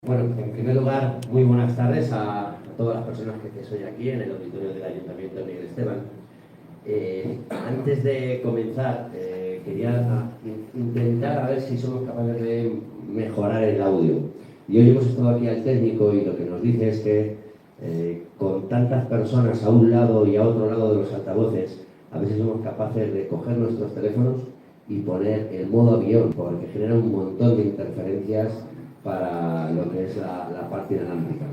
Bueno, en primer lugar, muy buenas tardes a todas las personas que estéis hoy aquí en el auditorio del Ayuntamiento de Miguel Esteban. Antes de comenzar, quería intentar a ver si somos capaces de mejorar el audio. Y hoy hemos estado aquí al técnico y lo que nos dice es que con tantas personas a un lado y a otro lado de los altavoces, a ver si somos capaces de coger nuestros teléfonos y poner el modo avión, porque genera un montón de interferencias para lo que es la parte inalámbrica.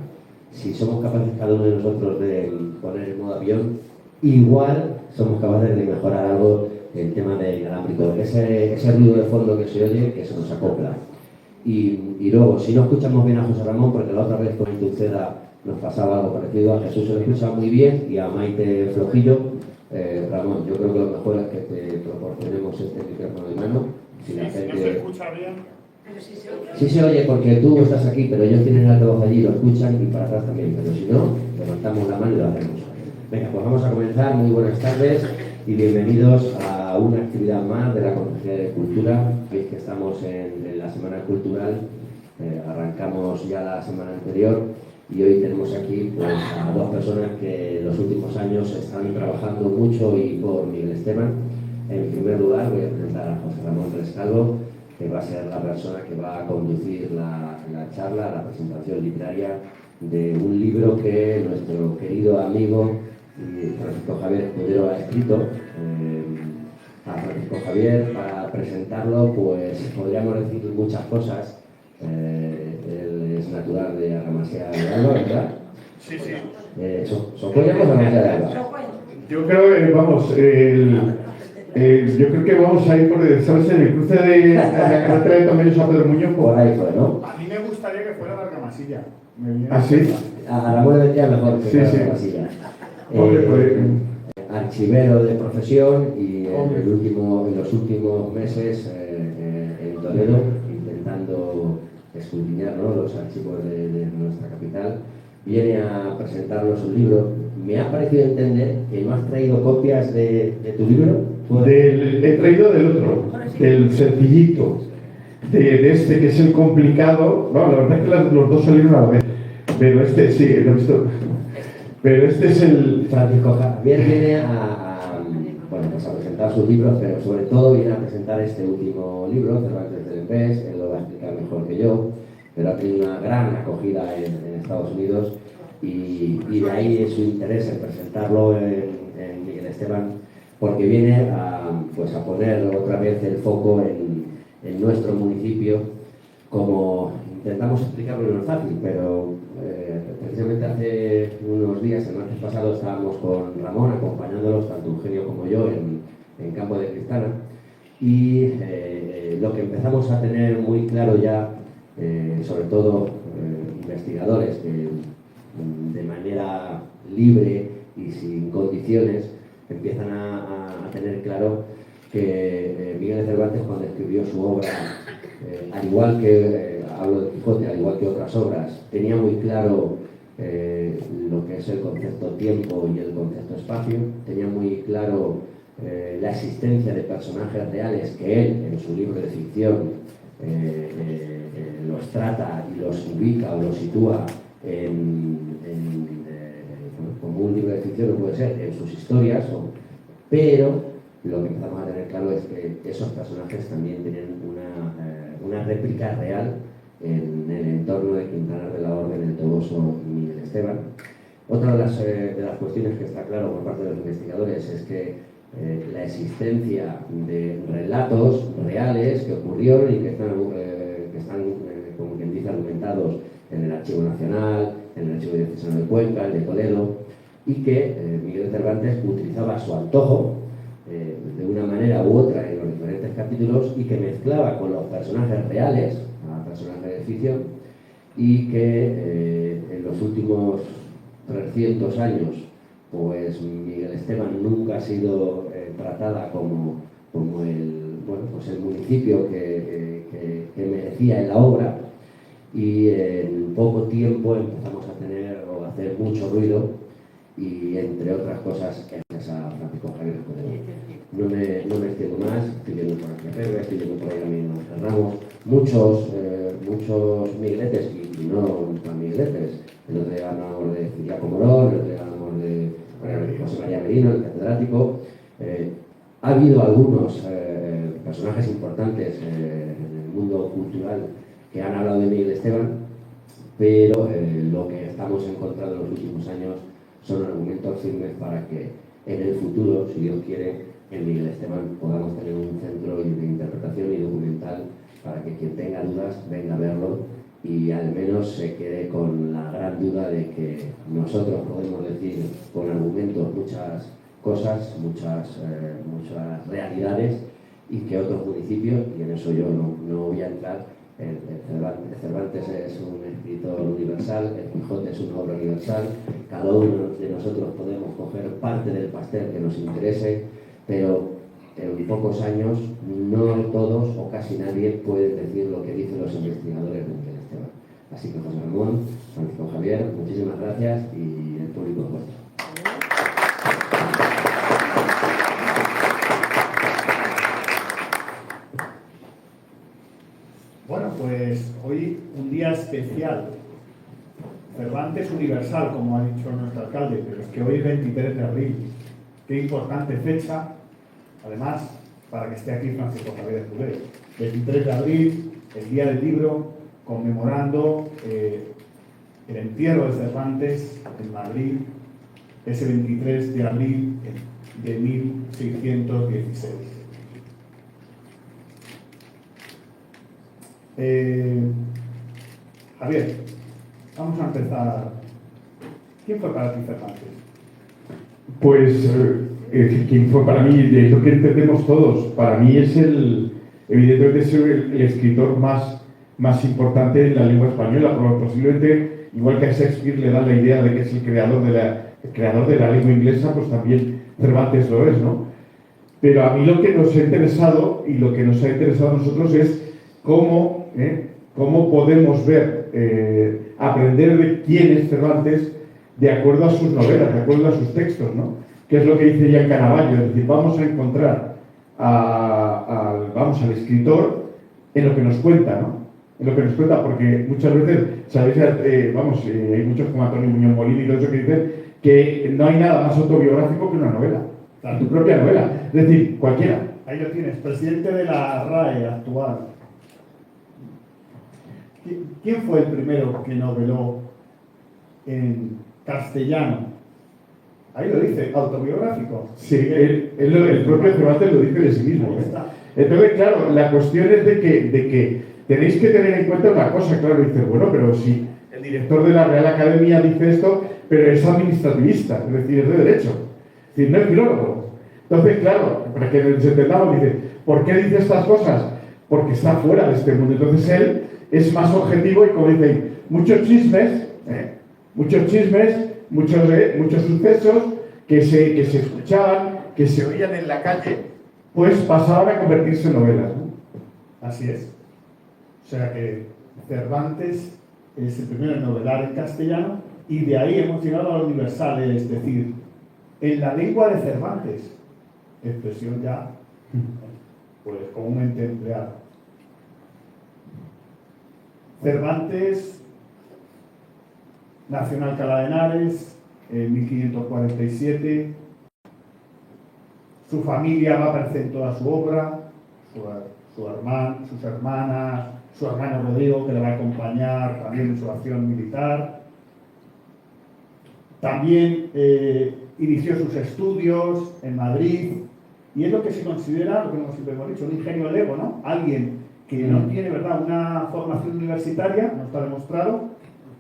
Si somos capaces cada uno de nosotros de poner el modo avión, igual somos capaces de mejorar algo el tema del inalámbrico. Ese ruido de fondo que se oye, que se nos acopla. Y luego, si no escuchamos bien a José Ramón, porque la otra vez con Intuceda nos pasaba algo parecido, a Jesús se le escucha muy bien y a Maite flojillo. Ramón, yo creo que lo mejor es que te proporcionemos este micrófono de mano. Si la gente... ¿No se escucha bien? Sí se oye porque tú estás aquí, pero ellos tienen el altavoz allí, lo escuchan y para atrás también. Pero si no, levantamos la mano y lo hacemos. Venga, pues vamos a comenzar. Muy buenas tardes y bienvenidos a una actividad más de la Consejería de Cultura. Veis que estamos en la Semana Cultural. Arrancamos ya la semana anterior y hoy tenemos aquí pues, a dos personas que en los últimos años están trabajando mucho y por Miguel Esteban. En primer lugar voy a presentar a José Ramón Rescalvo, que va a ser la persona que va a conducir la charla, la presentación literaria de un libro que nuestro querido amigo Francisco Javier Escudero ha escrito. A Francisco Javier, para presentarlo, pues podríamos decir muchas cosas. Él es natural de Argamasía de Alba, ¿verdad? Sí, sí. ¿Socollamos o Argamasía de Alba? Yo creo que, yo creo que vamos a ir por, ¿sabes? En el cruce de la carretera de Tomellos a Pedro Muñoz. Por ahí fue, ¿no? A mí me gustaría que fuera la Argamasilla. ¿Ah, sí? A Ramón le vendría mejor que la Argamasilla. Archivero de profesión y en los últimos meses en Toledo, intentando escudriñar, ¿no?, los archivos de nuestra capital, viene a presentarnos un libro. Me ha parecido entender que no has traído copias de tu libro. He traído del otro, del sencillito, de este que es el complicado. No, la verdad es que los dos salieron a la vez, pero este sí, lo he visto. Pero este es el... Francisco Javier viene bueno, pues a presentar sus libros, pero sobre todo viene a presentar este último libro, Cervantes del Empés. Él lo va a explicar mejor que yo, pero ha tenido una gran acogida en Estados Unidos y de ahí su interés en presentarlo en Miguel Esteban, porque viene pues a poner otra vez el foco en nuestro municipio, como intentamos explicarlo. No es fácil, pero precisamente hace unos días, el martes pasado, estábamos con Ramón acompañándolos, tanto Eugenio como yo, en Campo de Cristana, y lo que empezamos a tener muy claro ya, sobre todo investigadores que de manera libre y sin condiciones empiezan a tener claro que Miguel de Cervantes, cuando escribió su obra, al igual que hablo de Quijote, al igual que otras obras, tenía muy claro lo que es el concepto tiempo y el concepto espacio, tenía muy claro la existencia de personajes reales que él, en su libro de ficción, los trata y los ubica o los sitúa como un libro de ficción, no puede ser, en sus historias, pero lo que empezamos a tener claro es que esos personajes también tienen una réplica real en el entorno de Quintanar de la Orden, El Toboso y Miguel Esteban. Otra de las cuestiones que está claro por parte de los investigadores es que la existencia de relatos reales que ocurrieron y que están como quien dice, argumentados en el Archivo Nacional, en el Archivo Diocesano de Cuenca, el de Toledo, y que Miguel de Cervantes utilizaba a su antojo de una manera u otra en los diferentes capítulos, y que mezclaba con los personajes reales a personajes de ficción, y que en los últimos 300 años pues Miguel Esteban nunca ha sido tratada como el municipio que merecía en la obra, y en poco tiempo empezamos a tener o a hacer mucho ruido, y entre otras cosas gracias a Francisco Javier Escudero. No me extiendo más, estoy viendo por aquí a Pedro, estoy viendo por ahí a mí Ramos. muchos migueletes y no tan migueletes. El otro día hablábamos de Ciriaco Morón, el otro día hablábamos de José María Merino, el catedrático. Ha habido algunos personajes importantes en el mundo cultural que han hablado de Miguel Esteban, pero lo que estamos encontrando en los últimos años son argumentos firmes para que en el futuro, si Dios quiere, en Miguel Esteban podamos tener un centro de interpretación y documental para que quien tenga dudas venga a verlo y al menos se quede con la gran duda de que nosotros podemos decir con argumentos muchas cosas, muchas realidades y que otros municipios, y en eso yo no voy a entrar, Cervantes es un escritor universal, el Quijote es una obra universal, cada uno de nosotros podemos coger parte del pastel que nos interese, pero en pocos años no todos o casi nadie puede decir lo que dicen los investigadores de Miguel Esteban. Así que José Ramón, Francisco Javier, muchísimas gracias y el público es vuestro. Bueno, pues hoy un día especial. Cervantes universal, como ha dicho nuestro alcalde, pero es que hoy es 23 de abril. Qué importante fecha, además, para que esté aquí Francisco Javier Escudero. 23 de abril, el Día del Libro, conmemorando el entierro de Cervantes en Madrid, ese 23 de abril de 1616. Javier, vamos a empezar. ¿Quién fue para ti Cervantes? Pues, ¿quién fue para mí? Es lo que entendemos todos. Para mí es evidentemente es el escritor más importante en la lengua española. Posiblemente, igual que a Shakespeare le da la idea de que es el creador de la lengua inglesa, pues también Cervantes lo es, ¿no? Pero a mí lo que nos ha interesado y lo que nos ha interesado a nosotros es cómo podemos ver, aprender de quién es Cervantes de acuerdo a sus novelas, de acuerdo a sus textos, ¿no? Que es lo que dice Jean Canavallo, es decir, vamos a encontrar al escritor en lo que nos cuenta, ¿no? En lo que nos cuenta, porque muchas veces, sabéis, hay muchos como Antonio Muñoz Molina y todo eso que dicen que no hay nada más autobiográfico que una novela, Claro. tu propia novela, es decir, cualquiera. Ahí lo tienes, presidente de la RAE actual. ¿Quién fue el primero que noveló en castellano? Ahí lo dice, autobiográfico. Sí, el propio Cervantes lo dice de sí mismo. Ahí está. Entonces, claro, la cuestión es de que tenéis que tener en cuenta una cosa, claro, dice, bueno, pero si el director de la Real Academia dice esto, pero es administrativista, es decir, es de derecho, es decir, no es filólogo. Entonces, claro, para que nos entendamos, dice, ¿por qué dice estas cosas? Porque está fuera de este mundo. Entonces él es más objetivo y como dicen, muchos chismes, muchos sucesos que se escuchaban, que se oían en la calle, pues pasaban a convertirse en novelas, ¿no? Así es. O sea que Cervantes es el primero en novelar en castellano y de ahí hemos llegado a lo universal, es decir, en la lengua de Cervantes, expresión ya pues comúnmente empleada. Cervantes nació en Alcalá de Henares en 1547. Su familia va a aparecer en toda su obra, sus hermanas, su hermano Rodrigo, que le va a acompañar también en su acción militar. También inició sus estudios en Madrid, y es lo que se considera, lo que siempre hemos dicho, un ingenio lego, ¿no? Alguien que no tiene, ¿verdad?, una formación universitaria, no está demostrado,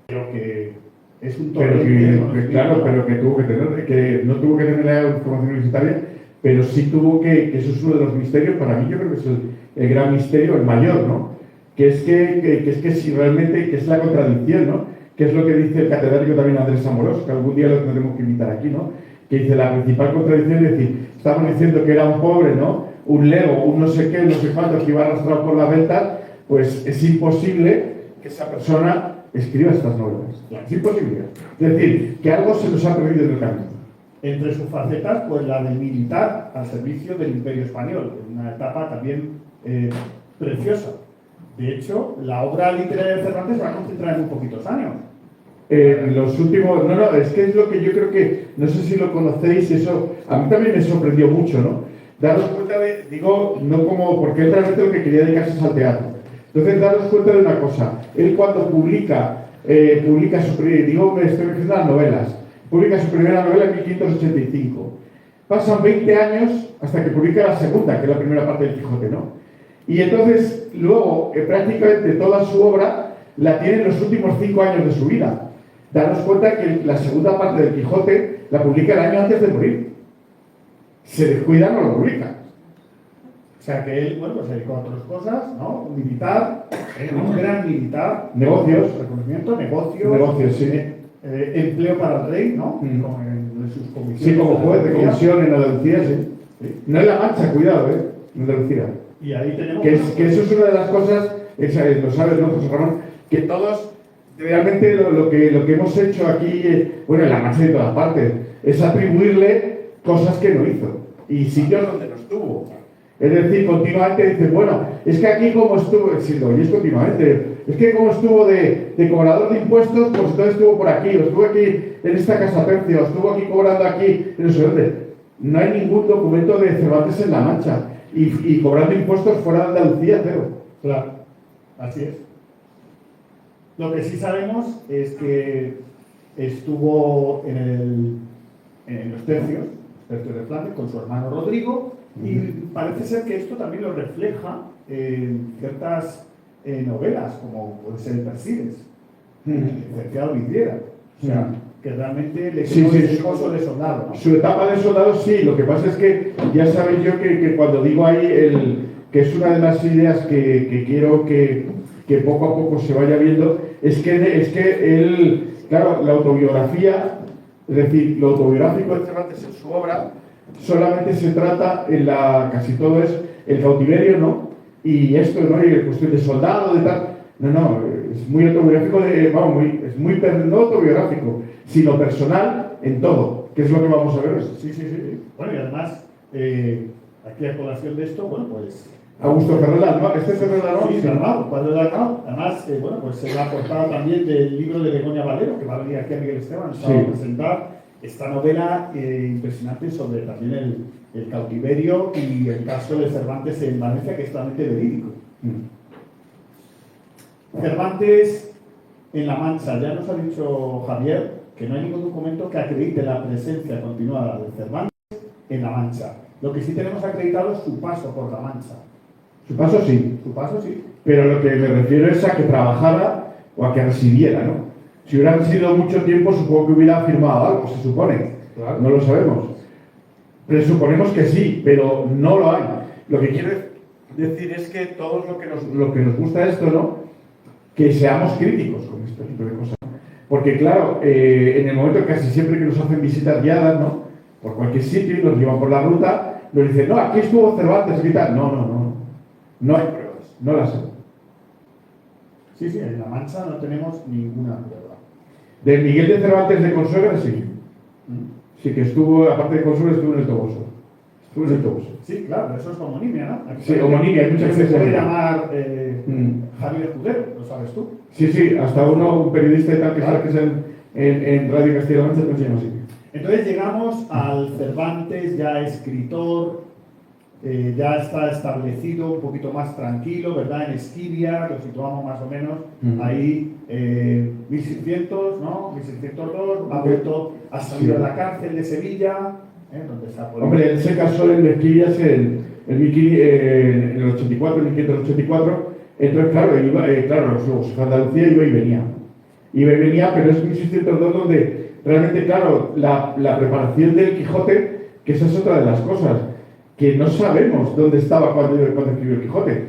pero que es un torrente. Claro, pero que tuvo que tener, que no tuvo que tener la formación universitaria, pero sí tuvo que eso es uno de los misterios, para mí yo creo que es el gran misterio, el mayor, ¿no? Que es que si realmente, que es la contradicción, ¿no? Que es lo que dice el catedrático también Andrés Amorós, que algún día lo tendremos que invitar aquí, ¿no? Que dice la principal contradicción es decir, estamos diciendo que era un pobre, ¿no? Un lego, un no sé qué, no sé cuánto, que iba arrastrado por la venta, pues es imposible que esa persona escriba estas novelas. Es imposible. Es decir, que algo se nos ha perdido en el camino. Entre sus facetas, pues la de militar al servicio del Imperio Español, una etapa también preciosa. De hecho, la obra literaria de Cervantes se va a concentrar en muy poquitos años. Los últimos, no, es que es lo que yo creo que, no sé si lo conocéis, eso a mí también me sorprendió mucho, ¿no? Daros cuenta de, digo, no como, porque él realmente lo que quería dedicarse es al teatro. Entonces, daros cuenta de una cosa, él cuando publica su, digo, me estoy refiriendo a las novelas, publica su primera novela en 1585. Pasan 20 años hasta que publica la segunda, que es la primera parte del Quijote, ¿no? Y entonces, luego, prácticamente toda su obra la tiene en los últimos 5 años de su vida. Daros cuenta que la segunda parte del Quijote la publica el año antes de morir. Se descuida, no lo publica. O sea que él, bueno, pues se dedicó a otras cosas, ¿no? Un militar, un gran militar. Negocios. Reconocimiento, negocios. Negocios, sí. Empleo para el rey, ¿no? Mm. Como en sus comisiones. Sí, como juez de comisión en Andalucía, sí. Sí. No en La Mancha, cuidado, en Andalucía. Y ahí tenemos... Que eso es una de las cosas, lo sabes, ¿no, José Ramón? Que todos, realmente lo que hemos hecho aquí, bueno, en La Mancha y en todas partes, es atribuirle cosas que no hizo y sitios donde no estuvo. Es decir, continuamente dice, bueno, es que aquí como estuvo, si lo oyes continuamente, es que como estuvo de cobrador de impuestos, pues entonces estuvo por aquí, o estuvo aquí en esta casa tercia, o estuvo aquí cobrando aquí, no sé dónde. No hay ningún documento de Cervantes en La Mancha y cobrando impuestos fuera de Andalucía, cero. Claro, así es. Lo que sí sabemos es que estuvo en los tercios de Flandes, con su hermano Rodrigo, y parece ser que esto también lo refleja en ciertas novelas, como puede ser Persiles, licenciado Vidriera. O sea, que realmente le quedó ese coso de soldado, ¿no? Su etapa de soldado sí, lo que pasa es que ya sabéis yo que cuando digo ahí que es una de las ideas que quiero que poco a poco se vaya viendo, es que él, claro, la autobiografía, es decir, lo autobiográfico de Cervantes en su obra, solamente se trata casi todo es el cautiverio, ¿no? Y esto, ¿no? Y la cuestión de soldado, de tal. No, es muy autobiográfico, es muy no autobiográfico, sino personal en todo, que es lo que vamos a ver. Sí. Bueno, y además, aquí a colación de esto, bueno, pues... Augusto Ferrolán, ¿no? ¿Este es Ferrolán? Sí, Ferrolán, cuadro de Arnau. Además, bueno, pues es la portada también del libro de Begoña Valero, que va a venir aquí a Miguel Esteban, a presentar esta novela impresionante sobre también el cautiverio y el caso de Cervantes en Valencia, que es totalmente verídico. Cervantes en La Mancha, ya nos ha dicho Javier que no hay ningún documento que acredite la presencia continuada de Cervantes en La Mancha. Lo que sí tenemos acreditado es su paso por La Mancha. Su paso sí. Su paso sí. Pero lo que me refiero es a que trabajara o a que residiera, ¿no? Si hubiera residido mucho tiempo, supongo que hubiera firmado algo, se supone. Claro. No lo sabemos. Presuponemos que sí, pero no lo hay. Lo que quiero decir es que todos lo que nos gusta esto, ¿no? Que seamos críticos con este tipo de cosas. Porque claro, en el momento casi siempre que nos hacen visitas guiadas, ¿no? Por cualquier sitio y nos llevan por la ruta, nos dicen, no, aquí estuvo Cervantes y tal. No hay pruebas, no las hay. Sí, en La Mancha no tenemos ninguna prueba. De Miguel de Cervantes de Consuegra, sí. Sí, que estuvo, aparte de Consuegra, estuvo en el Toboso. Sí, claro, eso es homonimia, ¿no? Sí, homonimia, hay muchas veces. Se puede veces. llamar Javier Escudero, lo sabes tú. Sí, hasta un periodista y tal que sabes que es en Radio Castilla-La Mancha, no se llama así. Entonces llegamos al Cervantes ya escritor, ya está establecido, un poquito más tranquilo, ¿verdad? En Esquivia, lo situamos más o menos, ahí 1600, ¿no? 1602, ha vuelto, ha salido de la cárcel de Sevilla, donde está por... Hombre, él se casó en Esquivias en el 84, en 1584, entonces claro, su Andalucía iba y venía. Pero es 1602 donde realmente, claro, la preparación del Quijote, que esa es otra de las cosas, que no sabemos dónde estaba cuando escribió el Quijote.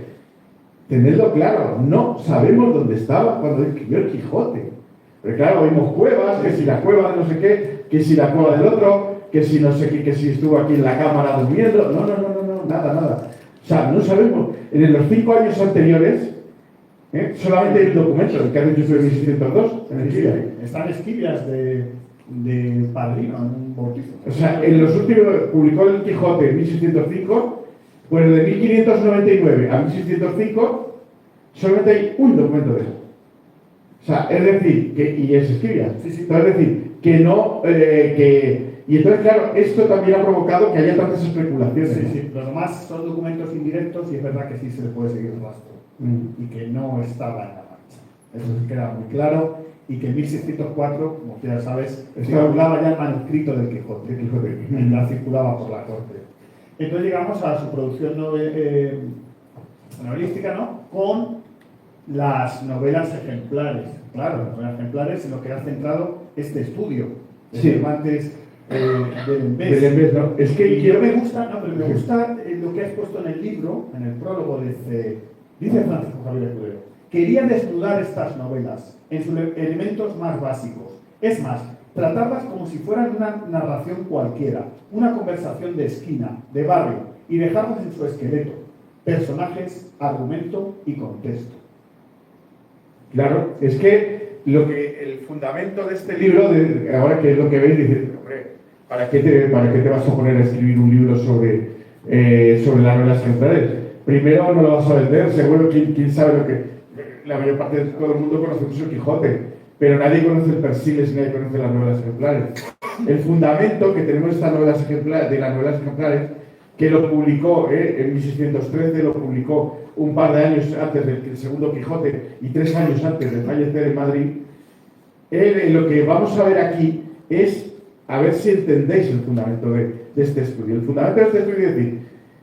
Tenedlo claro, no sabemos dónde estaba cuando escribió el Quijote. Pero claro, oímos cuevas, que si la cueva de no sé qué, que si la cueva del otro, que si no sé qué, que si estuvo aquí en la cámara durmiendo. No, nada. O sea, no sabemos. En los 5 años anteriores, solamente hay un documento, el que ha hecho en 1602, en Esquivia. Están Esquivias de padrino en un bautizo. O sea, en los últimos, publicó el Quijote en 1605, pues de 1599 a 1605 solamente hay un documento de eso. O sea, es decir, y es escribia. Sí, sí. Es decir, que no, y entonces, claro, esto también ha provocado que haya tantas especulaciones. Sí, ¿no? sí, los demás son documentos indirectos y es verdad que sí se le puede seguir el rastro y que no estaba en la marcha. Eso sí queda muy claro y que en 1604, como tú ya sabes, circulaba ya el manuscrito del Quijote, ya circulaba por la corte. Entonces llegamos a su producción novelística, ¿no? Con las novelas ejemplares. Claro, las novelas ejemplares en lo que ha centrado este estudio de Sí. Cervantes del Embés. Del Embés, ¿no? Es que Y me gusta lo que has puesto en el libro, en el prólogo, dice Francisco Javier Escudero. Quería desnudar estas novelas en sus elementos más básicos. Es más, tratarlas como si fueran una narración cualquiera, una conversación de esquina, de barrio, y dejarlas en su esqueleto, personajes, argumento y contexto. Claro, es que el fundamento de este libro, ahora que es lo que veis, dices, hombre, ¿para qué te vas a poner a escribir un libro sobre las novelas ejemplares? Primero no lo vas a vender, seguro quién sabe lo que... La mayor parte de todo el mundo conoce el Quijote, pero nadie conoce el Persiles, nadie conoce las novelas ejemplares. El fundamento que tenemos de las novelas ejemplares, que lo publicó en 1613, lo publicó un par de años antes del segundo Quijote y 3 años antes de fallecer en Madrid. Lo que vamos a ver aquí es, a ver si entendéis el fundamento de este estudio. El fundamento de este estudio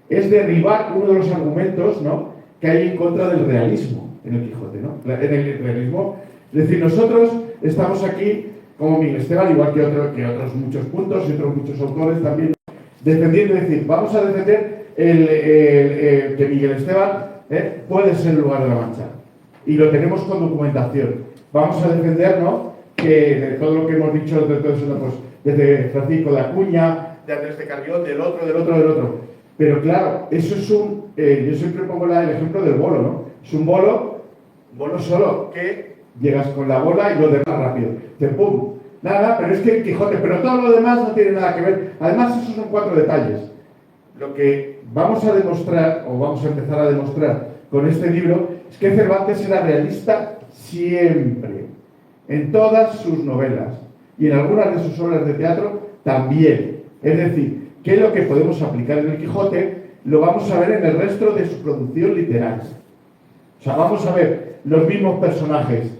es derribar uno de los argumentos, ¿no?, que hay en contra del realismo en el Quijote, ¿no? En el realismo, es decir, nosotros estamos aquí, como Miguel Esteban, igual que otros muchos puntos y otros muchos autores también, defendiendo, es decir, vamos a defender que Miguel Esteban puede ser el lugar de la Mancha. Y lo tenemos con documentación. Vamos a defender, ¿no?, que de todo lo que hemos dicho, pues, desde Francisco de Acuña, de Andrés de Carrión, del otro. Pero claro, eso es yo siempre pongo el ejemplo del bolo, ¿no? Es un bolo solo, que llegas con la bola y lo demás rápido. ¡Pum! Nada, pero es que el Quijote, pero todo lo demás no tiene nada que ver. Además, esos son 4 detalles. Lo que vamos a demostrar, o vamos a empezar a demostrar con este libro, es que Cervantes era realista siempre, en todas sus novelas, y en algunas de sus obras de teatro también. Es decir, que lo que podemos aplicar en el Quijote, lo vamos a ver en el resto de su producción literaria. O sea, vamos a ver los mismos personajes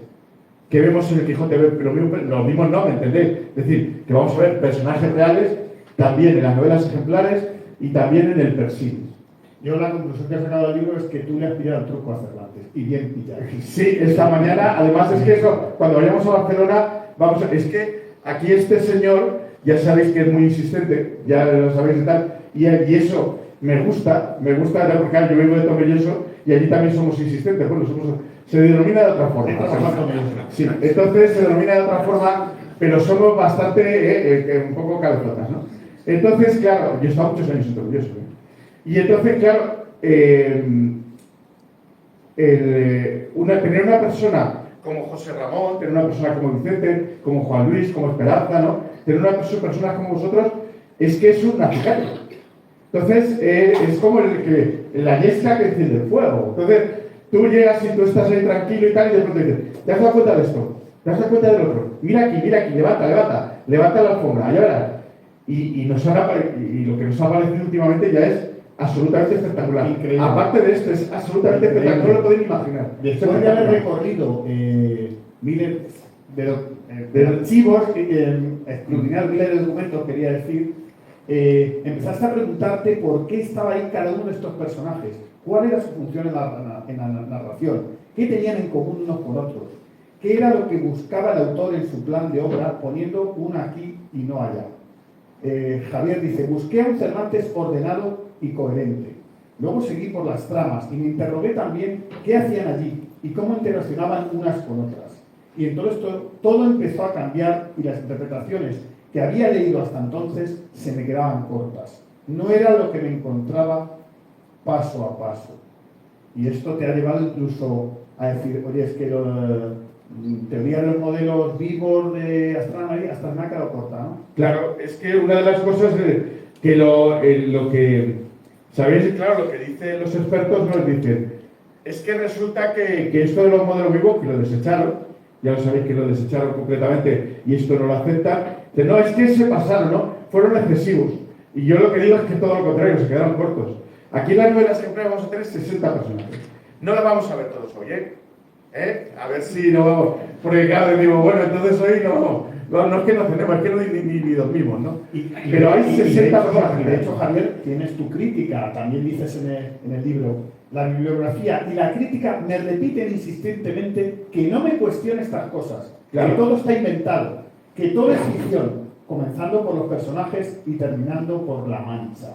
que vemos en el Quijote, pero los mismos no, ¿me entendéis? Es decir, que vamos a ver personajes reales también en las novelas ejemplares y también en el Persiles. Yo la conclusión que he sacado del libro es que tú le has pillado el truco a Cervantes, y bien pillado. Sí, esta mañana, además es que eso, cuando vayamos a Barcelona, es que aquí este señor, ya sabéis que es muy insistente, ya lo sabéis y tal, y eso me gusta, porque yo vengo de Tomelloso y allí también somos insistentes, bueno, se denomina de otra forma. Sí, entonces se denomina de otra forma, pero somos bastante, un poco cabezotas, ¿no? Entonces, claro, yo he estado muchos años en Tomelloso, y entonces, claro, tener una persona como José Ramón, tener una persona como Vicente, como Juan Luis, como Esperanza, ¿no?, tener una persona como vosotros, es que es un acicate. Entonces, es como la yesca que enciende el fuego. Entonces, tú llegas y tú estás ahí tranquilo y tal, y de pronto dices, ¿te has dado cuenta de esto? ¿Te has dado cuenta del otro? Mira aquí, levanta la alfombra, ya verás. Y lo que nos ha parecido últimamente ya es absolutamente espectacular. Increíble. Aparte de esto, es absolutamente espectacular, no lo podéis imaginar. Después de haber recorrido miles de archivos, escrutinar miles de documentos, quería decir, empezaste a preguntarte por qué estaba ahí cada uno de estos personajes, cuál era su función en la narración, qué tenían en común unos con otros, qué era lo que buscaba el autor en su plan de obra, poniendo una aquí y no allá. Javier dice, busqué a un Cervantes ordenado y coherente. Luego seguí por las tramas y me interrogué también qué hacían allí y cómo interaccionaban unas con otras. Y en todo esto, todo empezó a cambiar y las interpretaciones que había leído hasta entonces se me quedaban cortas. No era lo que me encontraba paso a paso. Y esto te ha llevado incluso a decir, oye, es que teoría de los modelos vivos de hasta me ha quedado corta, ¿no? Claro, es que una de las cosas que lo que... ¿Sabéis? Claro, lo que dicen los expertos nos dicen, es que resulta que esto de los modelos vivos, que lo desecharon, ya lo sabéis que lo desecharon completamente y esto no lo aceptan, no, es que se pasaron, ¿no? Fueron excesivos. Y yo lo que digo es que todo lo contrario, se quedaron cortos. Aquí en la novela siempre vamos a tener 60 personajes. No la vamos a ver todos hoy, A ver si no vamos. Porque claro, digo, bueno, entonces hoy no es que no tenemos, es que no ni dormimos, ¿no? Pero hay 60 personajes. De hecho, Javier, tienes tu crítica, también dices en el libro, la bibliografía y la crítica me repiten insistentemente que no me cuestione estas cosas, claro, que todo está inventado, que todo es ficción, comenzando por los personajes y terminando por la mancha.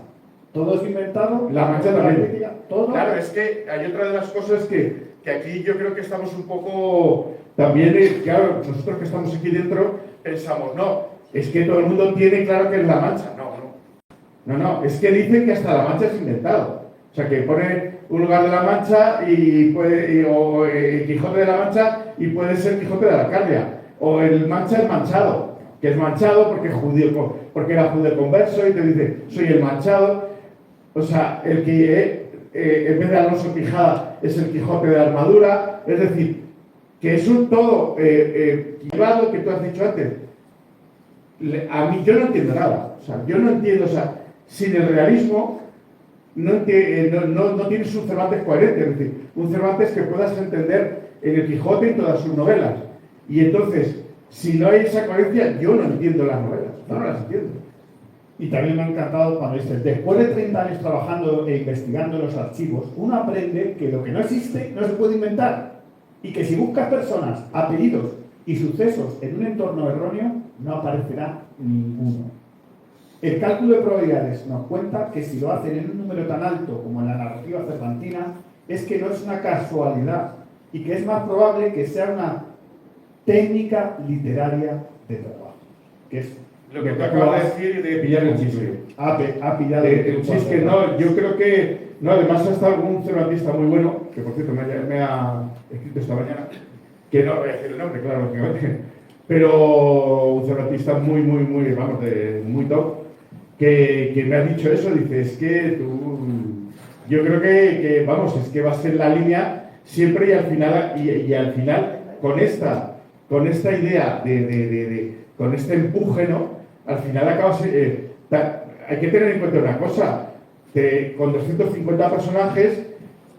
Todo es inventado. La mancha también. Crítica, todo. Claro, es que hay otra de las cosas que aquí yo creo que estamos un poco también, claro, nosotros que estamos aquí dentro pensamos, no, es que todo el mundo tiene claro que es la mancha. No, es que dicen que hasta la mancha es inventado. O sea, que pone un lugar de la Mancha o el Quijote de la Mancha y puede ser Quijote de la Alcarria. O el Mancha el Manchado, que es manchado porque era judío converso y te dice, soy el manchado. O sea, el que en vez de Alonso Quijada es el Quijote de la armadura. Es decir, que es un todo privado que tú has dicho antes. A mí yo no entiendo nada. O sea, yo no entiendo, o sea, sin el realismo no tienes un Cervantes coherente, es decir, un Cervantes que puedas entender en el Quijote y en todas sus novelas. Y entonces, si no hay esa coherencia, yo no entiendo las novelas, no las entiendo. Y también me ha encantado cuando dices, después de 30 años trabajando e investigando los archivos, uno aprende que lo que no existe no se puede inventar. Y que si buscas personas, apellidos y sucesos en un entorno erróneo, no aparecerá ninguno. El cálculo de probabilidades nos cuenta que si lo hacen en un número tan alto como en la narrativa cervantina, es que no es una casualidad y que es más probable que sea una técnica literaria de trabajo. Que es lo que te acabo de decir de pillar el chiste. Ha pillado el chiste, no, yo creo que, no, además ha estado algún cervantista muy bueno, que por cierto me ha escrito esta mañana, que no voy a decir el nombre, claro, lógicamente, pero un cervantista muy, vamos, muy top, que me ha dicho eso, dice, es que tú, yo creo que vamos, es que va a ser la línea siempre y al final con esta idea con este empuje, ¿no? Al final acabas, hay que tener en cuenta una cosa, que con 250 personajes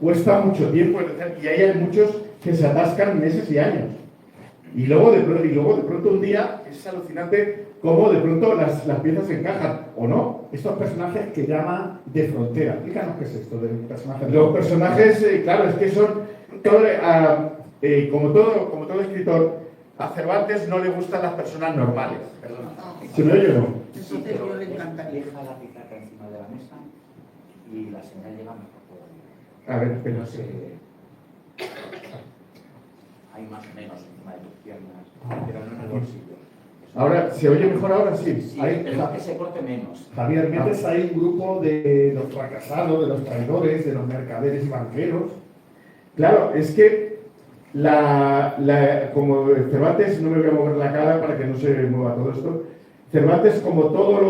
cuesta mucho tiempo, y hay muchos que se atascan meses y años. Y luego de pronto un día es alucinante cómo de pronto las piezas se encajan, ¿o no? Estos personajes que llaman de frontera. Explícanos qué es esto de personajes. Los personajes, claro, es que son, como todo escritor, a Cervantes no le gustan las personas normales. Perdona. ¿Se me oye o no? Entonces yo le encantaría dejar la pizarra encima de la mesa y la señal llega mejor todavía. A ver, espera. No sé. Hay más o menos encima de tus piernas, pero no en el bolsillo. Ahora, ¿se oye mejor ahora? Sí. Sí, pero que se corte menos. Javier, metes ahí un grupo de los fracasados, de los traidores, de los mercaderes y banqueros. Claro, es que como Cervantes, no me voy a mover la cara para que no se mueva todo esto, Cervantes, como todos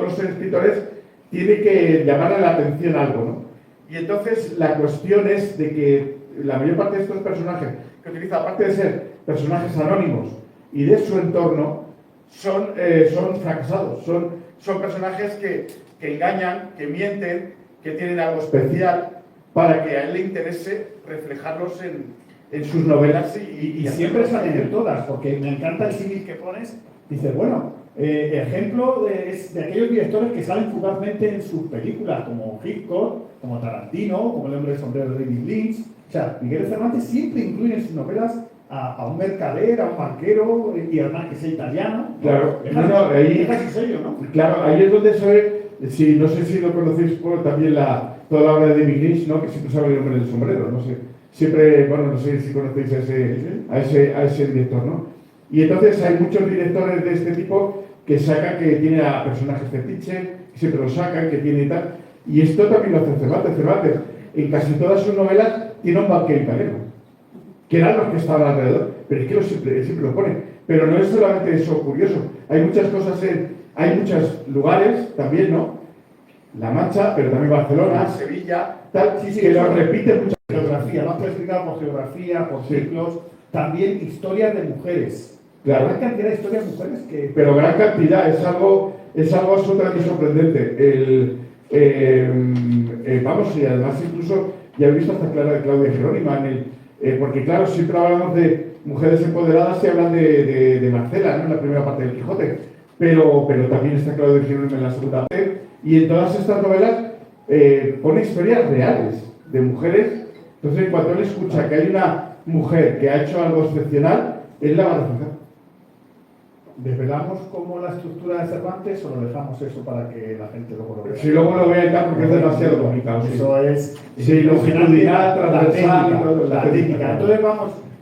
los escritores, tiene que llamarle la atención a algo, ¿no? Y entonces la cuestión es de que la mayor parte de estos personajes que utiliza, aparte de ser personajes anónimos y de su entorno, son fracasados, son personajes que engañan, que mienten, que tienen algo especial para que a él le interese reflejarlos en sus novelas y siempre salen en todas, porque me encanta el símil que pones. Dices, bueno, ejemplo de aquellos directores que salen fugazmente en sus películas, como Hitchcock, como Tarantino, como El hombre del sombrero de David Lynch. O sea, Miguel Cervantes siempre incluye en sus novelas a un mercader, a un banquero, y además que sea italiano. Claro, ahí es casi sello, ¿no? Claro, ahí es donde se ve, no sé si lo conocéis por también toda la obra de David Lynch, ¿no? Que siempre sabe el hombre del sombrero, no sé. Siempre, bueno, no sé si conocéis a ese director, ¿no? Y entonces hay muchos directores de este tipo que sacan, que tienen a personajes fetiche, que siempre los sacan, que tiene y tal. Y esto también lo hace Cervantes. Cervantes, en casi todas sus novelas, tiene un banquero italiano, que eran los que estaban alrededor, pero es que siempre lo pone. Pero no es solamente eso curioso, hay muchas cosas, hay muchos lugares también, ¿no? La Mancha, pero también Barcelona, Sevilla, tal, que lo repite muchas veces. geografía, lo han clasificado por geografía, por Sí. ciclos, también historias de mujeres. Claro. Gran cantidad de historias de mujeres que... Pero gran cantidad, es algo absolutamente sorprendente. Vamos, y además incluso ya he visto hasta Claudia Jerónima, porque claro, siempre hablamos de mujeres empoderadas y hablan de Marcela, ¿no? En la primera parte del Quijote, pero también está Claudia Jerónima en la segunda parte, y en todas estas novelas pone historias reales de mujeres. Entonces, en cuanto él escucha que hay una mujer que ha hecho algo excepcional, él la va a reflejar. ¿Desvelamos cómo la estructura de Cervantes o lo dejamos eso para que la gente luego lo vea? Si luego lo vea y tal, porque es demasiado complicado. Sí. Eso es... Sí, longitudinal, la transversal y técnica, todo, la técnica. Entonces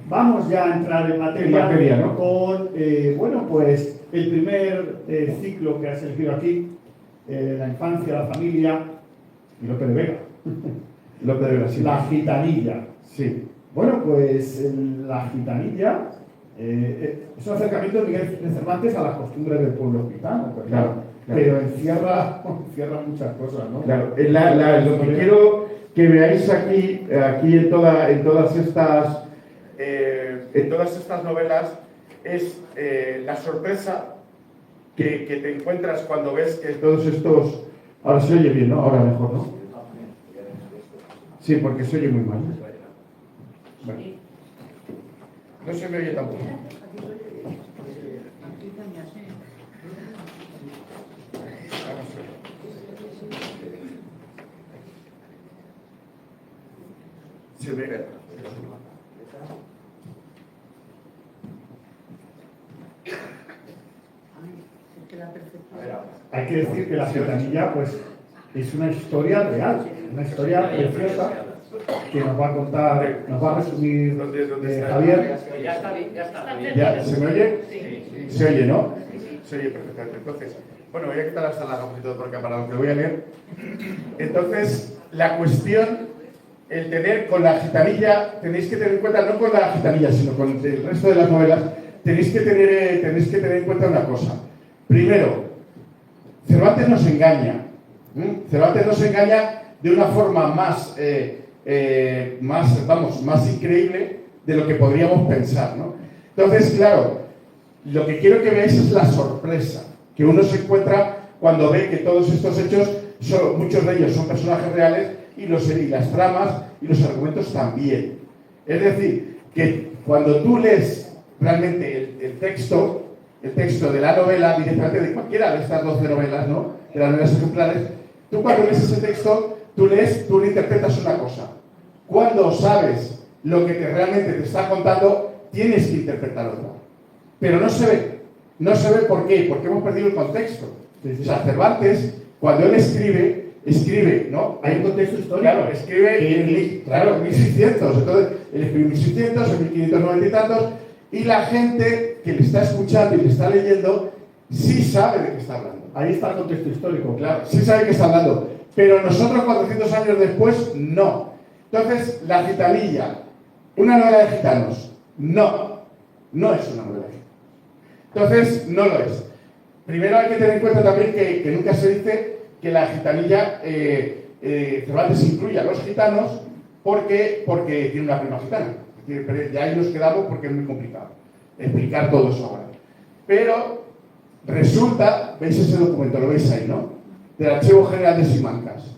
vamos ya a entrar en materia, ¿no? Con, bueno, pues el primer ciclo que has elegido aquí, la infancia, la familia y Lope de Vega. Lope de Vega, sí. La gitanilla. Sí. Bueno, pues la gitanilla es un acercamiento de Miguel de Cervantes a las costumbres del pueblo gitano, pues, Claro. pero encierra muchas cosas, ¿no? Claro, lo que quiero que veáis aquí en todas estas novelas es la sorpresa que te encuentras cuando ves que todos estos... Ahora se oye bien, ¿no? Ahora mejor, ¿no? Sí, porque se oye muy mal. Bueno. No se me oye tampoco. Se ve. Hay que decir que la gitanilla, pues, es una historia real, una historia preciosa que nos va a contar, nos va a resumir Javier. Ya está bien, ya está bien. ¿Ya? ¿Se me oye? Sí. Se oye, ¿no? Se oye perfectamente. Entonces, bueno, voy a quitar hasta la gafas y todo por acá para lo que voy a leer. Entonces, la cuestión, el tener con la gitanilla, tenéis que tener en cuenta, no con la gitanilla, sino con el resto de las novelas, tenéis que tener en cuenta una cosa. Primero, Cervantes nos engaña. Cervantes nos engaña de una forma más increíble de lo que podríamos pensar, ¿no? Entonces, claro, lo que quiero que veáis es la sorpresa que uno se encuentra cuando ve que todos estos hechos, muchos de ellos son personajes reales y las tramas y los argumentos también. Es decir, que cuando tú lees realmente el texto de la novela, directamente de cualquiera de estas 12 novelas, ¿no? De las novelas ejemplares, tú cuando lees ese texto, tú le interpretas una cosa. Cuando sabes lo que realmente te está contando, tienes que interpretar otra. Pero no se ve. No se ve ¿por qué? Porque hemos perdido el contexto. O sea, Cervantes, cuando él escribe, ¿no? Hay un contexto histórico. Claro, escribe en 1600. Entonces, él escribe en 1600, en 1590 y tantos, y la gente que le está escuchando y le está leyendo, sí sabe de qué está hablando. Ahí está el contexto histórico. Claro, sí sabe de qué está hablando. Pero nosotros, 400 años después, no. Entonces, la gitanilla, una novela de gitanos, no es una novela de gitanos. Entonces, no lo es. Primero hay que tener en cuenta también que nunca se dice que la gitanilla, Cervantes incluye a los gitanos porque tiene una prima gitana. Pero ya ahí nos quedamos porque es muy complicado explicar todo eso ahora. Pero resulta, veis ese documento, lo veis ahí, ¿no? Del Archivo General de Simancas.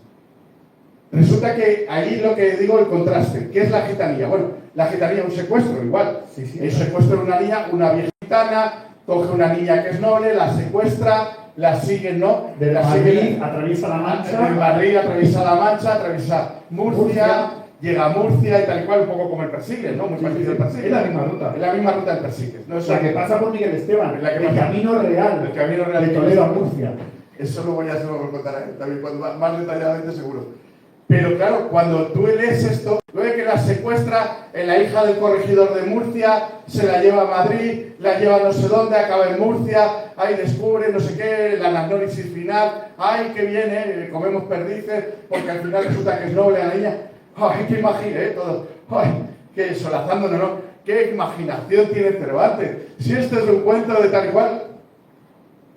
Resulta que ahí lo que digo, el contraste. ¿Qué es la gitanilla? Bueno, la gitanilla es un secuestro, igual. Sí. Es un secuestro de una niña, una vieja gitana, coge una niña que es noble, la secuestra, la siguen, ¿no? De Madrid atraviesa la Mancha. De Madrid atraviesa la Mancha, atraviesa Murcia, llega a Murcia y tal y cual, un poco como el Persigles, ¿no? Muy parecido al Persigles. Es la misma ruta. Es la misma ruta del Persigles, ¿no? La que pasa por Miguel Esteban. La que el pasa- camino real. El camino real de Toledo a Murcia. Eso luego ya se lo voy a contar también más detalladamente seguro. Pero claro, cuando tú lees esto, luego que la secuestra en la hija del corregidor de Murcia, se la lleva a Madrid, la lleva no sé dónde, acaba en Murcia, ahí descubre no sé qué, la análisis final, ay, que viene, comemos perdices, porque al final resulta que es noble la niña. Ay, qué imaginación, todo. Ay, que solazándonos, ¿no? Qué imaginación tiene Cervantes. Si esto es un cuento de tal y cual,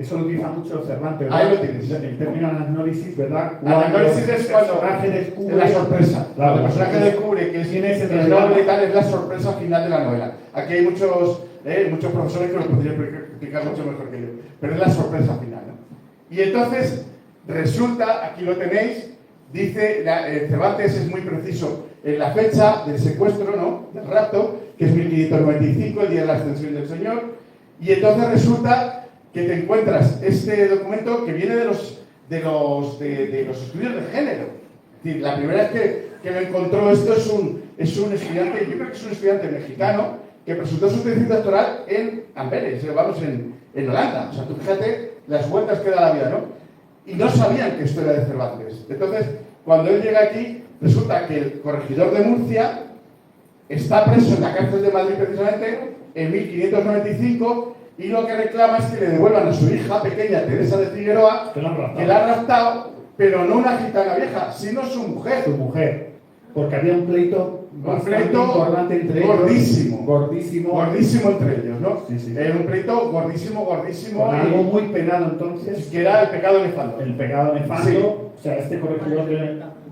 Eso lo utiliza mucho Cervantes, Ahí ¿verdad? lo tienes. El término anacnólisis, ¿verdad? Análisis es cuando el personaje descubre la sorpresa. Claro, Cuando el personaje descubre que quién es en el realidad. noble y tal, es la sorpresa final de la novela. Aquí hay muchos profesores que lo podrían explicar mucho mejor que yo, pero es la sorpresa final, ¿no? Y entonces resulta, aquí lo tenéis, dice, Cervantes es muy preciso en la fecha del secuestro, ¿no?, del rapto, que es 1595, el día de la ascensión del Señor, y entonces resulta que te encuentras este documento que viene de los estudios de género. Es decir, la primera vez que me encontró esto es un estudiante, yo creo que es un estudiante mexicano, que presentó su tesis doctoral en Amberes, vamos, en Holanda. O sea, tú fíjate las vueltas que da la vida, ¿no? Y no sabían que esto era de Cervantes. Entonces, cuando él llega aquí, resulta que el corregidor de Murcia está preso en la cárcel de Madrid precisamente en 1595 y lo que reclama es que le devuelvan a su hija pequeña, Teresa de Figueroa, que la ha raptado, pero no una gitana vieja, sino su mujer. Su mujer. Porque había un pleito importante entre ellos. Gordísimo entre ellos, ¿no? Sí, sí. Era un pleito gordísimo. Con algo muy penado entonces. Que era el pecado nefando. El pecado nefando. Sí. O sea, este corregidor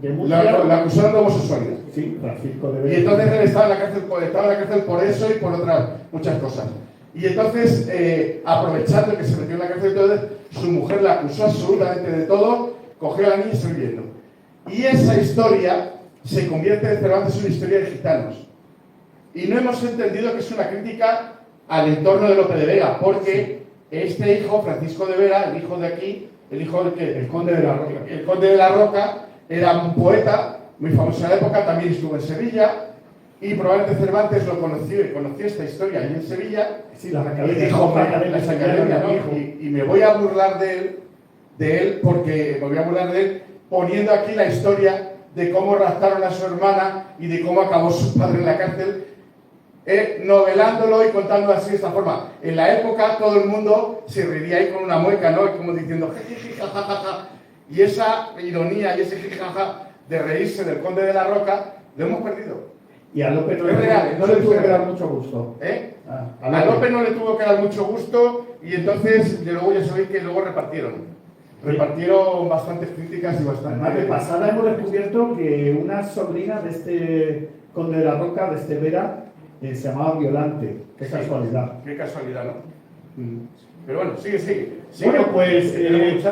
de Murcia. La acusaron de homosexualidad. Sí, Francisco de Vera. Y entonces él estaba en la cárcel por eso y por otras muchas cosas. Y entonces, aprovechando que se metió en la cárcel, entonces, su mujer la acusó absolutamente de todo, cogió a la niña y se huyendo. Y esa historia se convierte en Cervantes en una historia de gitanos. Y no hemos entendido que es una crítica al entorno de Lope de Vega, porque este hijo, Francisco de Vera, el hijo de aquí, el conde de la Roca, era un poeta muy famoso en la época, también estuvo en Sevilla, y probablemente Cervantes lo conoció y conoció esta historia allí en Sevilla. Sí, la Y dijo, las academias, ¿no? Y me voy a burlar de él porque me voy a burlar de él poniendo aquí la historia de cómo raptaron a su hermana y de cómo acabó su padre en la cárcel, novelándolo y contándolo así de esta forma. En la época todo el mundo se reiría ahí con una mueca, ¿no? Como diciendo jiji, jajaja. Y esa ironía y ese jijaja de reírse del conde de la Roca lo hemos perdido. Y a Lope no le tuvo que dar mucho gusto. A Lope no le tuvo que dar mucho gusto y entonces luego ya sabéis que luego repartieron bastantes críticas y bastante... Además, de pasada hemos descubierto que una sobrina de este conde de la Roca, de este Vera, se llamaba Violante. Qué casualidad. Qué casualidad, ¿no? Pero bueno, sigue. Bueno, pues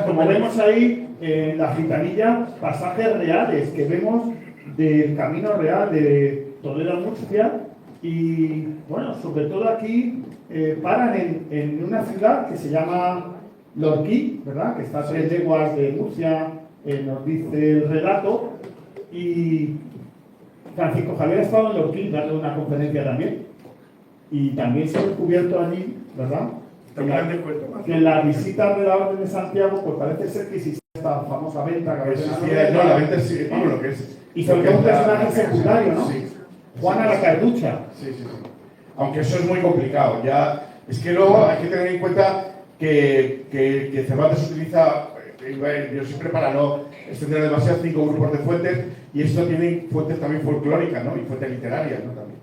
como vemos ahí en la gitanilla, pasajes reales que vemos del camino real de Toledo a Murcia y, bueno, sobre todo aquí paran en una ciudad que se llama Lorquí, ¿verdad? Que está a 3 leguas de Murcia, nos dice el relato, y Francisco Javier ha estado en Lorquí dando una conferencia también, y también se ha descubierto allí, ¿verdad? Que en la visita de la Orden de Santiago, pues parece ser que existía esta famosa venta que la venta sí, vamos, lo que es. Y sobre todo un personaje secundario, ¿no? Sí. Juana la Carducha. Sí. Aunque eso es muy complicado. Ya, es que luego hay que tener en cuenta que Cervantes utiliza, yo siempre para no extender demasiado, 5 grupos de fuentes, y esto tiene fuentes también folclóricas, ¿no? Y fuentes literarias, ¿no? También.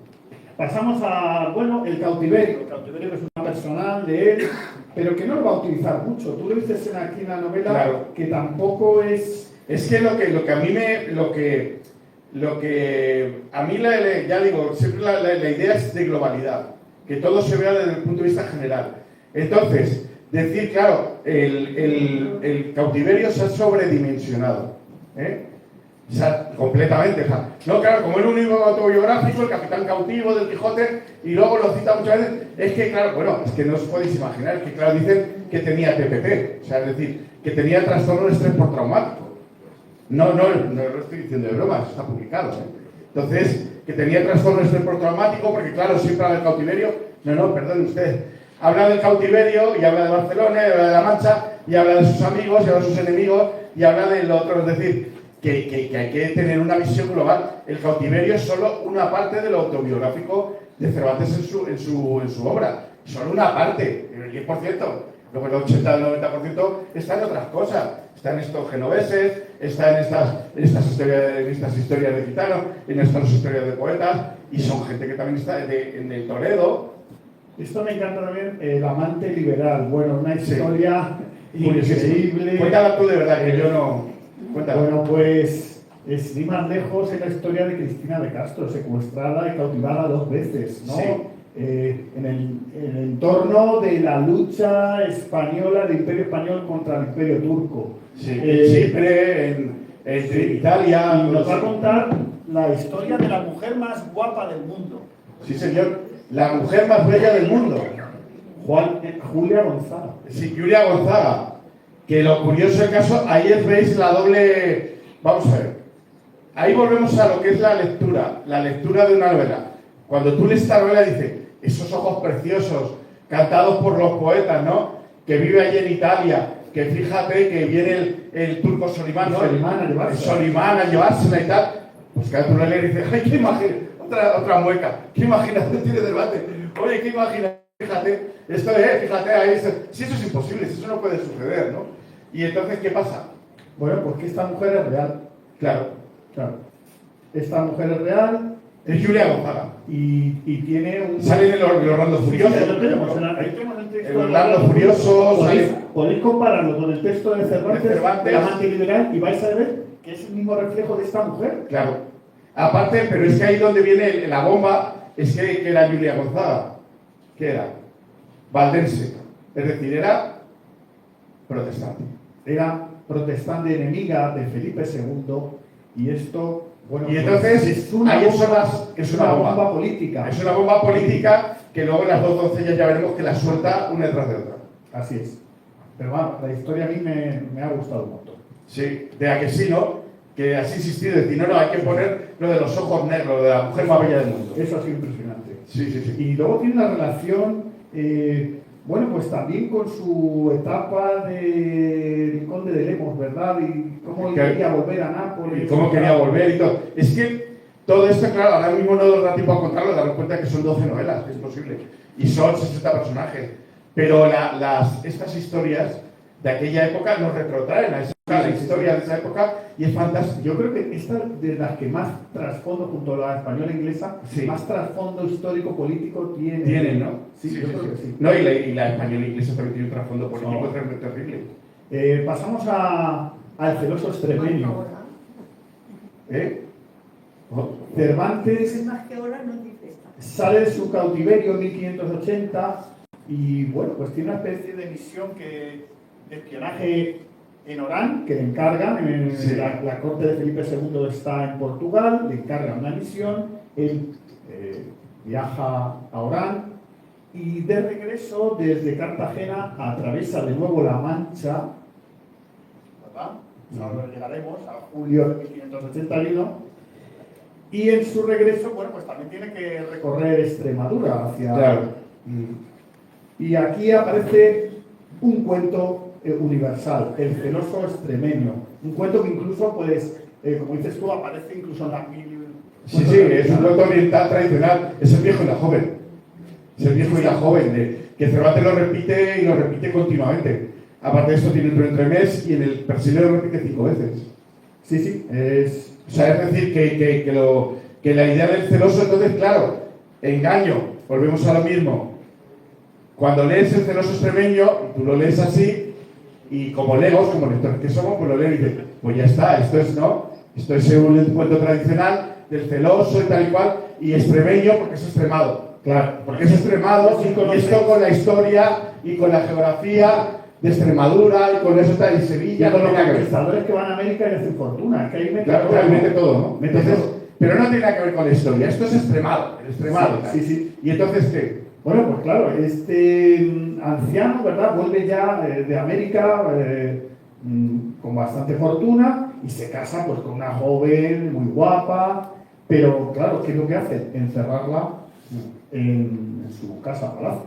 Pasamos a, bueno, el cautiverio. El cautiverio que es una personal de él, pero que no lo va a utilizar mucho. Tú lo dices aquí en la novela, claro, que tampoco es... Es que lo que a mí ya digo, siempre la idea es de globalidad, que todo se vea desde el punto de vista general. Entonces, decir, claro, el cautiverio se ha sobredimensionado, o sea, completamente. O sea, no, claro, como era un libro autobiográfico, el capitán cautivo del Quijote, y luego lo cita muchas veces, es que, claro, bueno, es que no os podéis imaginar, es que, claro, dicen que tenía TPP, o sea, es decir, que tenía trastorno de estrés postraumático. No lo estoy diciendo de broma, eso está publicado, Entonces, que tenía trastorno de estrés postraumático, porque, claro, siempre habla del cautiverio. No, perdone usted. Habla del cautiverio, y habla de Barcelona, y habla de La Mancha, y habla de sus amigos, y habla de sus enemigos, y habla del otro, es decir, que hay que tener una visión global. El cautiverio es solo una parte de lo autobiográfico de Cervantes en su obra. Solo una parte, el 10%. Luego el 80-90% está en otras cosas. Está en estos genoveses, está en estas historias de gitanos, en estas historias de poetas, y son gente que también está en el Toledo. Esto me encanta también, el amante liberal. Bueno, una historia increíble. Cuéntala tú de verdad, que yo no... Cuéntala. Bueno, pues es ni más lejos en la historia de Cristina de Castro, secuestrada y cautivada 2 veces, ¿no? Sí. En el entorno de la lucha española, del Imperio Español contra el Imperio Turco. Sí, en Chipre, en Italia... Y nos va a contar la historia de la mujer más guapa del mundo. Sí, señor. La mujer más bella del mundo. Julia Gonzaga. Sí, Julia Gonzaga. Que lo curioso del caso, ahí veis la doble... Vamos a ver. Ahí volvemos a lo que es la lectura de una novela. Cuando tú lees esta novela, dices, esos ojos preciosos, cantados por los poetas, ¿no? Que vive allí en Italia, que fíjate que viene el turco Solimán, ¿no? Solimán a llevársela y tal. Pues claro, tú lo lees y dices, ¡ay, qué imaginación! Otra mueca. ¿Qué imaginación tiene debate? Oye, ¿qué imaginación? Fíjate, esto es, fíjate, ahí, si eso es imposible, si eso no puede suceder, ¿no? Y entonces, ¿qué pasa? Bueno, porque esta mujer es real. Claro. Esta mujer es real. Es Julia Gonzaga. Y tiene un... Salen en los Orlando Furiosos. Ahí tenemos el texto. El Orlando Furioso. Podéis compararlo con el texto de Cervantes, el amante liberal, y vais a ver que es el mismo reflejo de esta mujer. Claro. Aparte, pero es que ahí donde viene la bomba, es que era Julia Gonzaga. ¿Qué era? Valdense. Es decir, era protestante. Era protestante enemiga de Felipe II, y esto, bueno, y entonces es una bomba política. Es una bomba política que luego las 2 doncellas ya veremos que la suelta una detrás de otra. Así es. Pero bueno, la historia a mí me ha gustado un montón. Sí, de a que sí, ¿no? Que así insistir, decir, no, hay que poner lo de los ojos negros, lo de la mujer más bella del mundo. Eso ha sido impresionante. Sí. Y luego tiene una relación, bueno, pues también con su etapa de conde de Lemos, ¿verdad? Y cómo quería volver a Nápoles. Y cómo quería volver y todo. Es que todo esto, claro, ahora mismo no nos da tiempo a contarlo, daros cuenta que son 12 novelas, que es posible. Y son 60 personajes. Pero estas historias de aquella época nos retrotraen a la historia de esa época y es fantástico. Yo creo que esta de las que más trasfondo, junto a la española e inglesa, más trasfondo histórico-político tiene. Tienen, ¿no? Sí, yo creo que sí. No, y la española e inglesa también tiene un trasfondo político terrible. Pasamos al celoso extremeño. Cervantes sale de su cautiverio en 1580 y, bueno, pues tiene una especie de misión de espionaje en Orán, que le encargan, la corte de Felipe II está en Portugal, le encargan una misión, él viaja a Orán y de regreso desde Cartagena atraviesa de nuevo la Mancha, ¿verdad? Ahora llegaremos a julio de 1581, y en su regreso, bueno, pues también tiene que recorrer Extremadura hacia... Claro. Y aquí aparece un cuento universal, El celoso extremeño. Un cuento que incluso, pues, como dices tú, aparece incluso en las mil... Sí, es un cuento oriental tradicional. Es el viejo y la joven. Es el viejo y la joven, que Cervantes lo repite y lo repite continuamente. Aparte de esto, tiene otro entremés y en el Persiles lo repite 5 veces. Sí, O sea, es decir, que la idea del celoso, entonces, claro, engaño, volvemos a lo mismo. Cuando lees El celoso extremeño, tú lo lees así, y como legos, como lectores que somos, pues lo lees y dices, pues ya está, esto es un cuento tradicional del celoso y tal y cual, y extremeño porque es extremado. Claro, porque es extremado, y esto con la historia y con la geografía de Extremadura y con eso está en Sevilla. Y con los conquistadores que van a América y hacen fortuna, que ahí mete claro, todo, mete todo, ¿no? Entonces, pero no tiene nada que ver con la historia, esto es extremado, Sí. ¿Y entonces qué? Bueno, pues claro, este anciano, ¿verdad?, vuelve ya de América con bastante fortuna y se casa pues con una joven muy guapa, pero claro, ¿qué es lo que hace? Encerrarla en su casa palacio.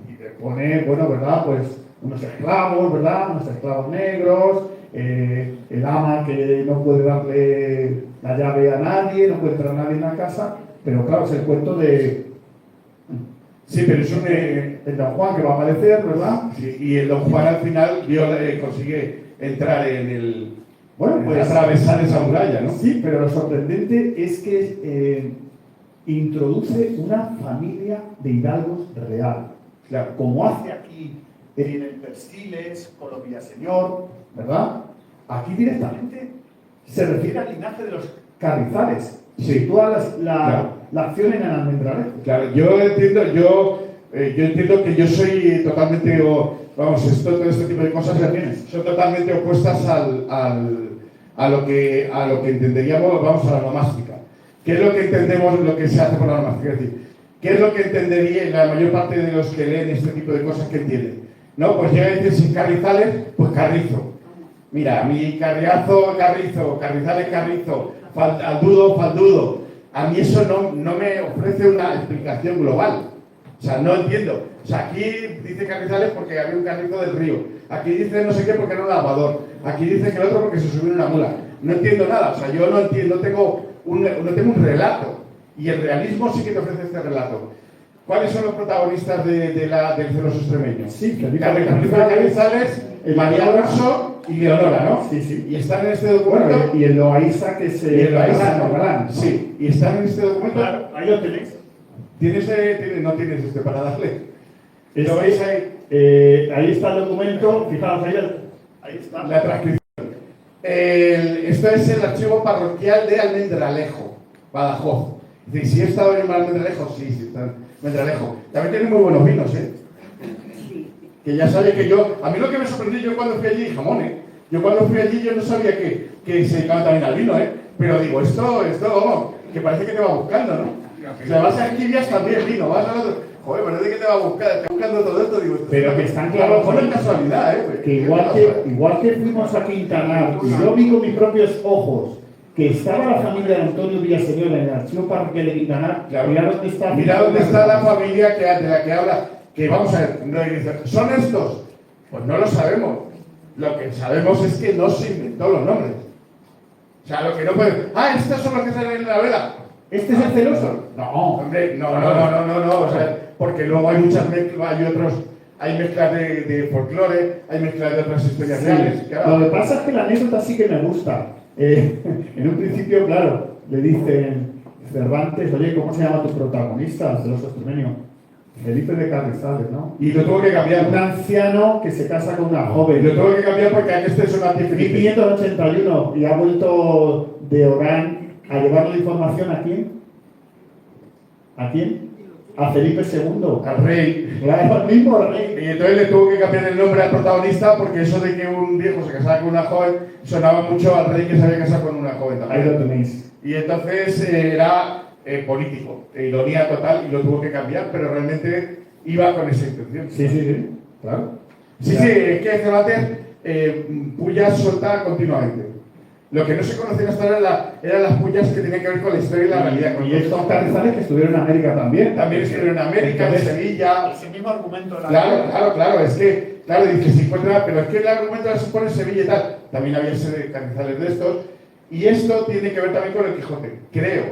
Y le pone, bueno, ¿verdad?, pues unos esclavos, ¿verdad?, unos esclavos negros, el ama que no puede darle la llave a nadie, no puede entrar nadie en la casa, pero claro, es el cuento de... Sí, pero es el Don Juan que va a aparecer, ¿verdad? Sí, y el Don Juan al final consigue entrar en el... Bueno, pues atravesar esa muralla, ¿no? Sí, pero lo sorprendente es que introduce una familia de hidalgos real. Claro. Como hace aquí en el Persiles, con los Villaseñor, ¿verdad? Aquí directamente se refiere al linaje de los Carrizales. Sí. Sitúa Claro. la acción en el Almendralejo. Claro, yo entiendo que yo soy totalmente, todo este tipo de cosas son totalmente opuestas a lo que entenderíamos, vamos, a la nomástica. ¿Qué es lo que entendemos, lo que se hace por la nomástica? Es decir, ¿qué es lo que entendería la mayor parte de los que leen este tipo de cosas que entienden? No, pues llega a decir, si Carrizales, pues Carrizo. Mira, mi Carriazo, Carrizo, Carrizales, Carrizo, Faldudo. A mí eso no me ofrece una explicación global. O sea, no entiendo. O sea, aquí dice Carrizales porque había un carrizo del río. Aquí dice no sé qué porque era un lavador. Aquí dice que el otro porque se subió en una mula. No entiendo nada. O sea, yo no entiendo, no tengo un relato. Y el realismo sí que te ofrece este relato. ¿Cuáles son los protagonistas del celoso extremeño? Sí, Felipe Carrizales, María Alonso y Leonora, ¿no? Sí, sí. Y están en este documento. Bueno, y el Loaiza que se... Y el Loaiza, ¿no? sí. Y están en este documento. Claro, ahí lo tenéis. No tienes este para darle. ¿Lo veis ahí? Ahí está el documento, fijaos, ahí está. La transcripción. Esto es el archivo parroquial de Almendralejo, Badajoz. Dice, si he estado en Almendralejo, sí, está en Almendralejo. También tiene muy buenos vinos, ¿eh? Que ya sabe que a mí lo que me sorprendió, yo cuando fui allí, jamón, ¿eh? Yo cuando fui allí, yo no sabía que se dedicaba también al vino, ¿eh? Pero digo, esto, vamos, que parece que te va buscando, ¿no? O sea, vas a Arquivias también vino, vas a otro. Joder, parece que te va a buscar, te va buscando todo esto, digo. Pero que están a lo claros. mejor es casualidad, ¿eh? Que igual que fuimos a Quintanar, y yo vi con mis propios ojos que estaba la familia de Antonio Villaseñor en el archivo parroquial de Quintanar. Claro. Mira dónde está la familia de la que habla. Que vamos a ver, no dice, ¿son estos? Pues no lo sabemos. Lo que sabemos es que no se inventó los nombres. O sea, lo que no puede. Estos son los que salen en la novela. ¿Este es el celoso? No, hombre, no. O sea, porque luego hay muchas mezclas, hay mezclas de folclore, hay mezclas de otras historias reales. Claro. Lo que pasa es que la anécdota sí que me gusta. En un principio, claro, le dicen Cervantes, oye, ¿cómo se llama tu protagonista, el celoso extremeño? Felipe de Carrizales, ¿no? Y lo tuvo que cambiar. Un anciano que se casa con una Y joven. lo tuvo que cambiar porque aquí este es una 1581 y ha vuelto de Orán a llevar la información ¿a quién? ¿A quién? A Felipe II. al rey. Claro, al mismo rey. Y entonces le tuvo que cambiar el nombre al protagonista porque eso de que un viejo se casaba con una joven sonaba mucho al rey que se había casado con una joven también. Ahí lo tenéis. Y entonces era político, ironía total, y lo tuvo que cambiar, pero realmente iba con esa intención. Sí, claro. Sí, es que Cervantes pullas suelta continuamente. Lo que no se conocía hasta ahora eran las pullas que tenían que ver con la historia y la realidad. Y estos Carrizales que estuvieron en América también. También estuvieron en América, en Sevilla. Ese mismo argumento de la Claro, es que, dice, se encuentra, pero es que el argumento se pone en Sevilla y tal. También había Carrizales de estos. Y esto tiene que ver también con el Quijote, creo,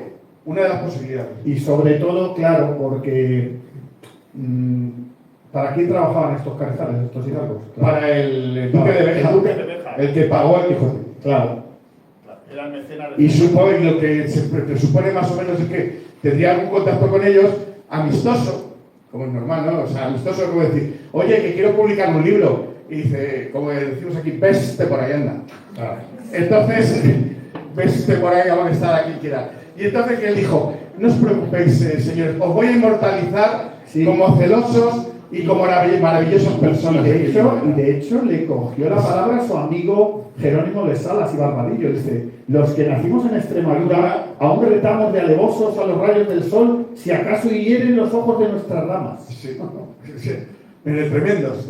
una de las posibilidades. Y sobre todo, claro, porque ¿para quién trabajaban estos Carrizales, estos hidalgos? Claro. Para el duque de Béjar, El duque de Béjar. el que pagó el Quijote. Claro. Era el mecenas de... Y lo que se presupone más o menos es que tendría algún contacto con ellos amistoso, como es normal, ¿no? O sea, amistoso es como decir, oye, que quiero publicar un libro. Y dice, como decimos aquí, veste por ahí, anda. Claro. Entonces, veste por ahí, vamos a estar aquí quiera. Y entonces él dijo, no os preocupéis, señores, os voy a inmortalizar como celosos y como maravillosos personas. Y de hecho le cogió la palabra a su amigo Jerónimo de Salas y Barbadillo. Dice, los que nacimos en Extremadura aún retamos de alevosos a los rayos del sol, si acaso hieren los ojos de nuestras ramas. Sí. Tremendos.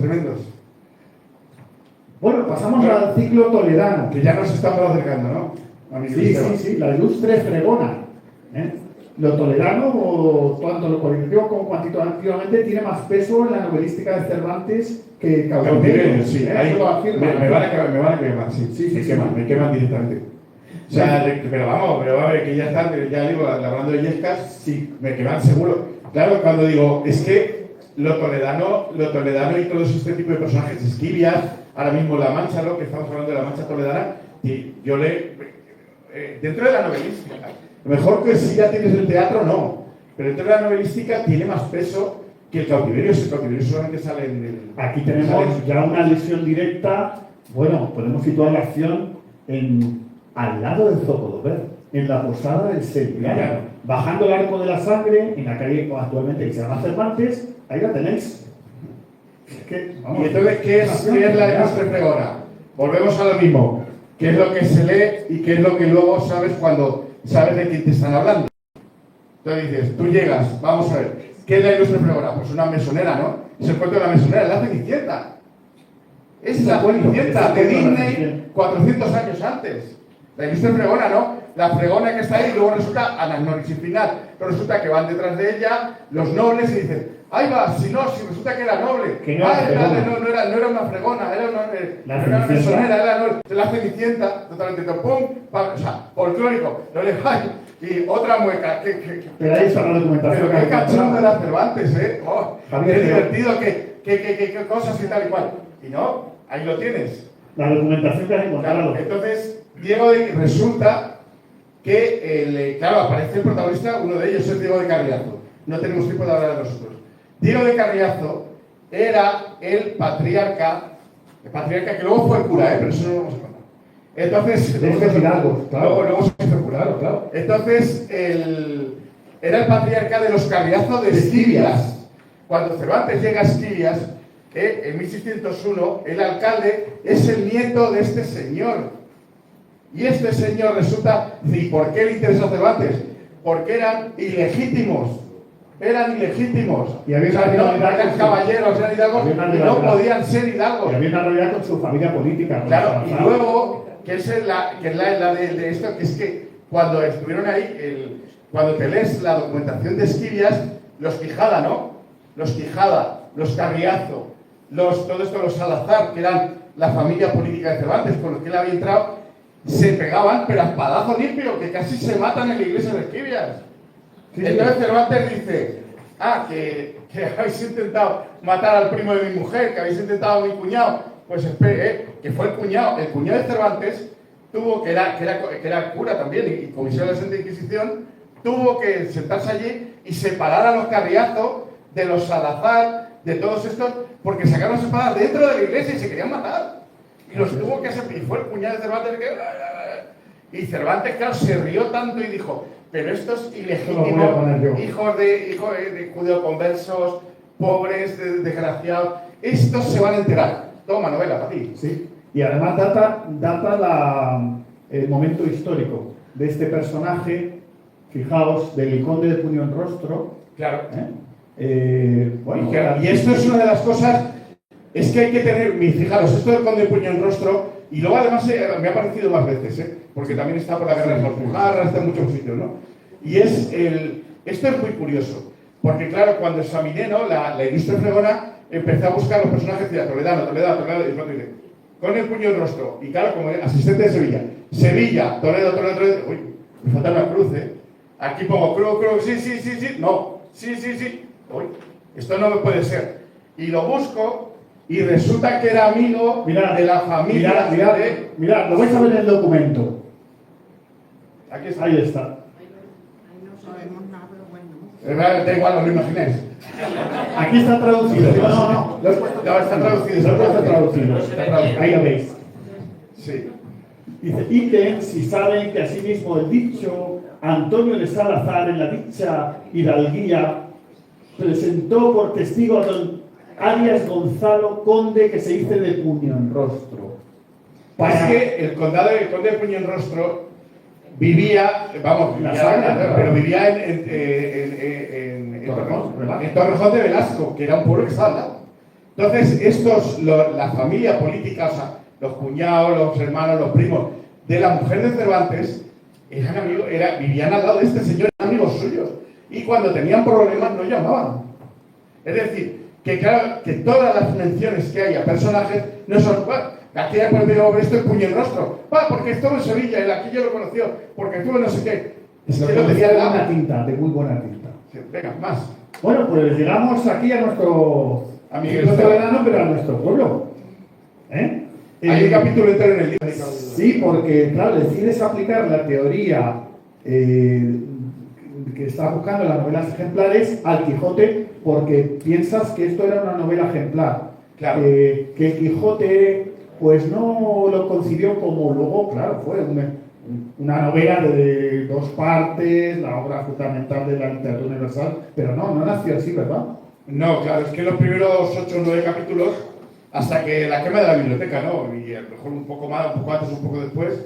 Bueno, pasamos al ciclo toledano. Que ya nos estamos acercando, ¿no? Sí, la ilustre fregona. Lo toledano, tanto lo cualitativo como cuantitativamente, tiene más peso en la novelística de Cervantes que Cautiverio. Sí, ahí lo afirma. me van a quemar, me queman directamente. O sea, pero vamos a ver que ya están, ya digo, hablando de Yescas, sí, me queman seguro. Claro, cuando digo, es que lo toledano y todo este tipo de personajes, Esquivias, ahora mismo La Mancha, ¿no? Que estamos hablando de La Mancha toledana, y yo dentro de la novelística, mejor que si ya tienes el teatro, no, pero dentro de la novelística tiene más peso que el cautiverio solamente sale en el... Aquí tenemos ya una lesión directa. Bueno, podemos situar la acción al lado del Zocodover, en la posada del Sevillano, bajando el Arco de la Sangre, en la calle actualmente que se llama Cervantes. Ahí la tenéis. Es que, vamos, y entonces, ¿qué es la ilustre pregona? Volvemos a lo mismo. ¿Qué es lo que se lee y qué es lo que luego sabes cuando sabes de quién te están hablando? Entonces dices, tú llegas, vamos a ver, ¿qué es la ilustre pregona? Pues una mesonera, ¿no? Es el cuento de la mesonera, la Cenicienta. Es la Cenicienta de Disney 400 años antes. La ilustre pregona, ¿no? La pregona que está ahí y luego resulta Anagnórisis sin final. Pero resulta que van detrás de ella los nobles y dicen, ahí va, si resulta que era noble. Que no era una fregona, era una mesonera, era la Cenicienta, totalmente, pum, o sea, folclórico, no le hay. Y otra mueca, pero ahí está la documentación. Pero qué cachondo de las Cervantes, Oh, Javier, qué divertido, qué cosas y tal y cual. Y no, ahí lo tienes. La documentación que has encontrado. Claro, entonces, resulta que, claro, aparece el protagonista, uno de ellos es Diego de Carriazo. No tenemos tiempo de hablar de nosotros. Diego de Carriazo era el patriarca que luego fue cura, pero eso no lo vamos a contar. Entonces, luego se hizo cura, claro. Entonces, era el patriarca de los Carriazo de Esquivias. Cuando Cervantes llega a Esquivias, en 1601, el alcalde es el nieto de este señor. Y este señor resulta, ¿y por qué le interesa a Cervantes? Porque eran ilegítimos. Y había no eran caballeros, eran hidalgos, y no podían ser hidalgos. Y había una realidad con su familia política. Claro, y luego, que es la de esto, que es que cuando estuvieron ahí, cuando te lees la documentación de Esquivias, los Quijada, ¿no? Los Quijada, los Carriazo, todo esto, los Salazar, que eran la familia política de Cervantes, con los que él había entrado, se pegaban, pero a espadazo limpio, que casi se matan en la iglesia de Esquivias. Sí, entonces Cervantes dice, que habéis intentado matar al primo de mi mujer, que habéis intentado a mi cuñado. Pues espere, que fue el cuñado de Cervantes, que era cura también y comisión de la Santa Inquisición, tuvo que sentarse allí y separar a los Carriazo de los Salazar, de todos estos, porque sacaron las espadas dentro de la iglesia y se querían matar. Y los tuvo que separar, y fue el cuñado de Cervantes que... Y Cervantes, claro, se rió tanto y dijo, pero estos ilegítimos hijos de judeoconversos, pobres, desgraciados, estos se van a enterar. Toma, novela para ti. Sí, y además data el momento histórico de este personaje, fijaos, del conde de Puñonrostro. Claro. Bueno, y esto es una de las cosas, es que hay que tener, fijaros, esto del conde de Puñonrostro, y luego además me ha aparecido más veces, porque también está por la guerra de las Alpujarras, está en muchos sitios, ¿no? Y esto es muy curioso, porque claro, cuando examiné, ¿no?, la ilustre pregona, empecé a buscar los personajes de Toledano, y pronto dice, con el Puñonrostro, y claro, como asistente de Sevilla, Toledo, uy, me falta una cruz, aquí pongo cruz, sí, no, sí, uy, esto no me puede ser, y lo busco, y resulta que era amigo de la familia. Mirad, lo vais a ver en el documento. Aquí está. Ahí está. No sabemos nada, pero bueno. Da igual, os lo imagináis. Aquí está traducido. No. No, está traducido. Ahí lo veis. Sí. Dice, ítem si saben que asimismo el dicho Antonio de Salazar en la dicha hidalguía presentó por testigo a don Arias Gonzalo, conde que se dice de Puñonrostro. Es que el conde de Puñonrostro vivía en Torrejón de Velasco, que era un pueblo que estaba al lado. Entonces, la familia política, o sea, los cuñados, los hermanos, los primos de la mujer de Cervantes, vivían al lado de este señor, eran amigos suyos. Y cuando tenían problemas no llamaban. Es decir, que claro, que todas las menciones que hay a personajes no son, García cuando digo, esto es Puñonrostro, porque estuvo en Sevilla, el aquí yo lo conoció, porque estuvo no sé qué. Es que lo decía de muy buena tinta. Sí, venga, más. Bueno, pues llegamos aquí a nuestro amigo toledano, pero a nuestro pueblo. Hay un capítulo entero en el libro. Sí, porque claro, decides aplicar la teoría que está buscando en las novelas ejemplares al Quijote porque piensas que esto era una novela ejemplar. Claro. Que Quijote, pues no lo concibió como luego, claro, fue una novela de 2 partes, la obra fundamental de la literatura universal, pero no nació así, ¿verdad? No, claro, es que los primeros 8 o 9 capítulos, hasta que la quema de la biblioteca, ¿no? Y a lo mejor un poco más, un poco antes, un poco después.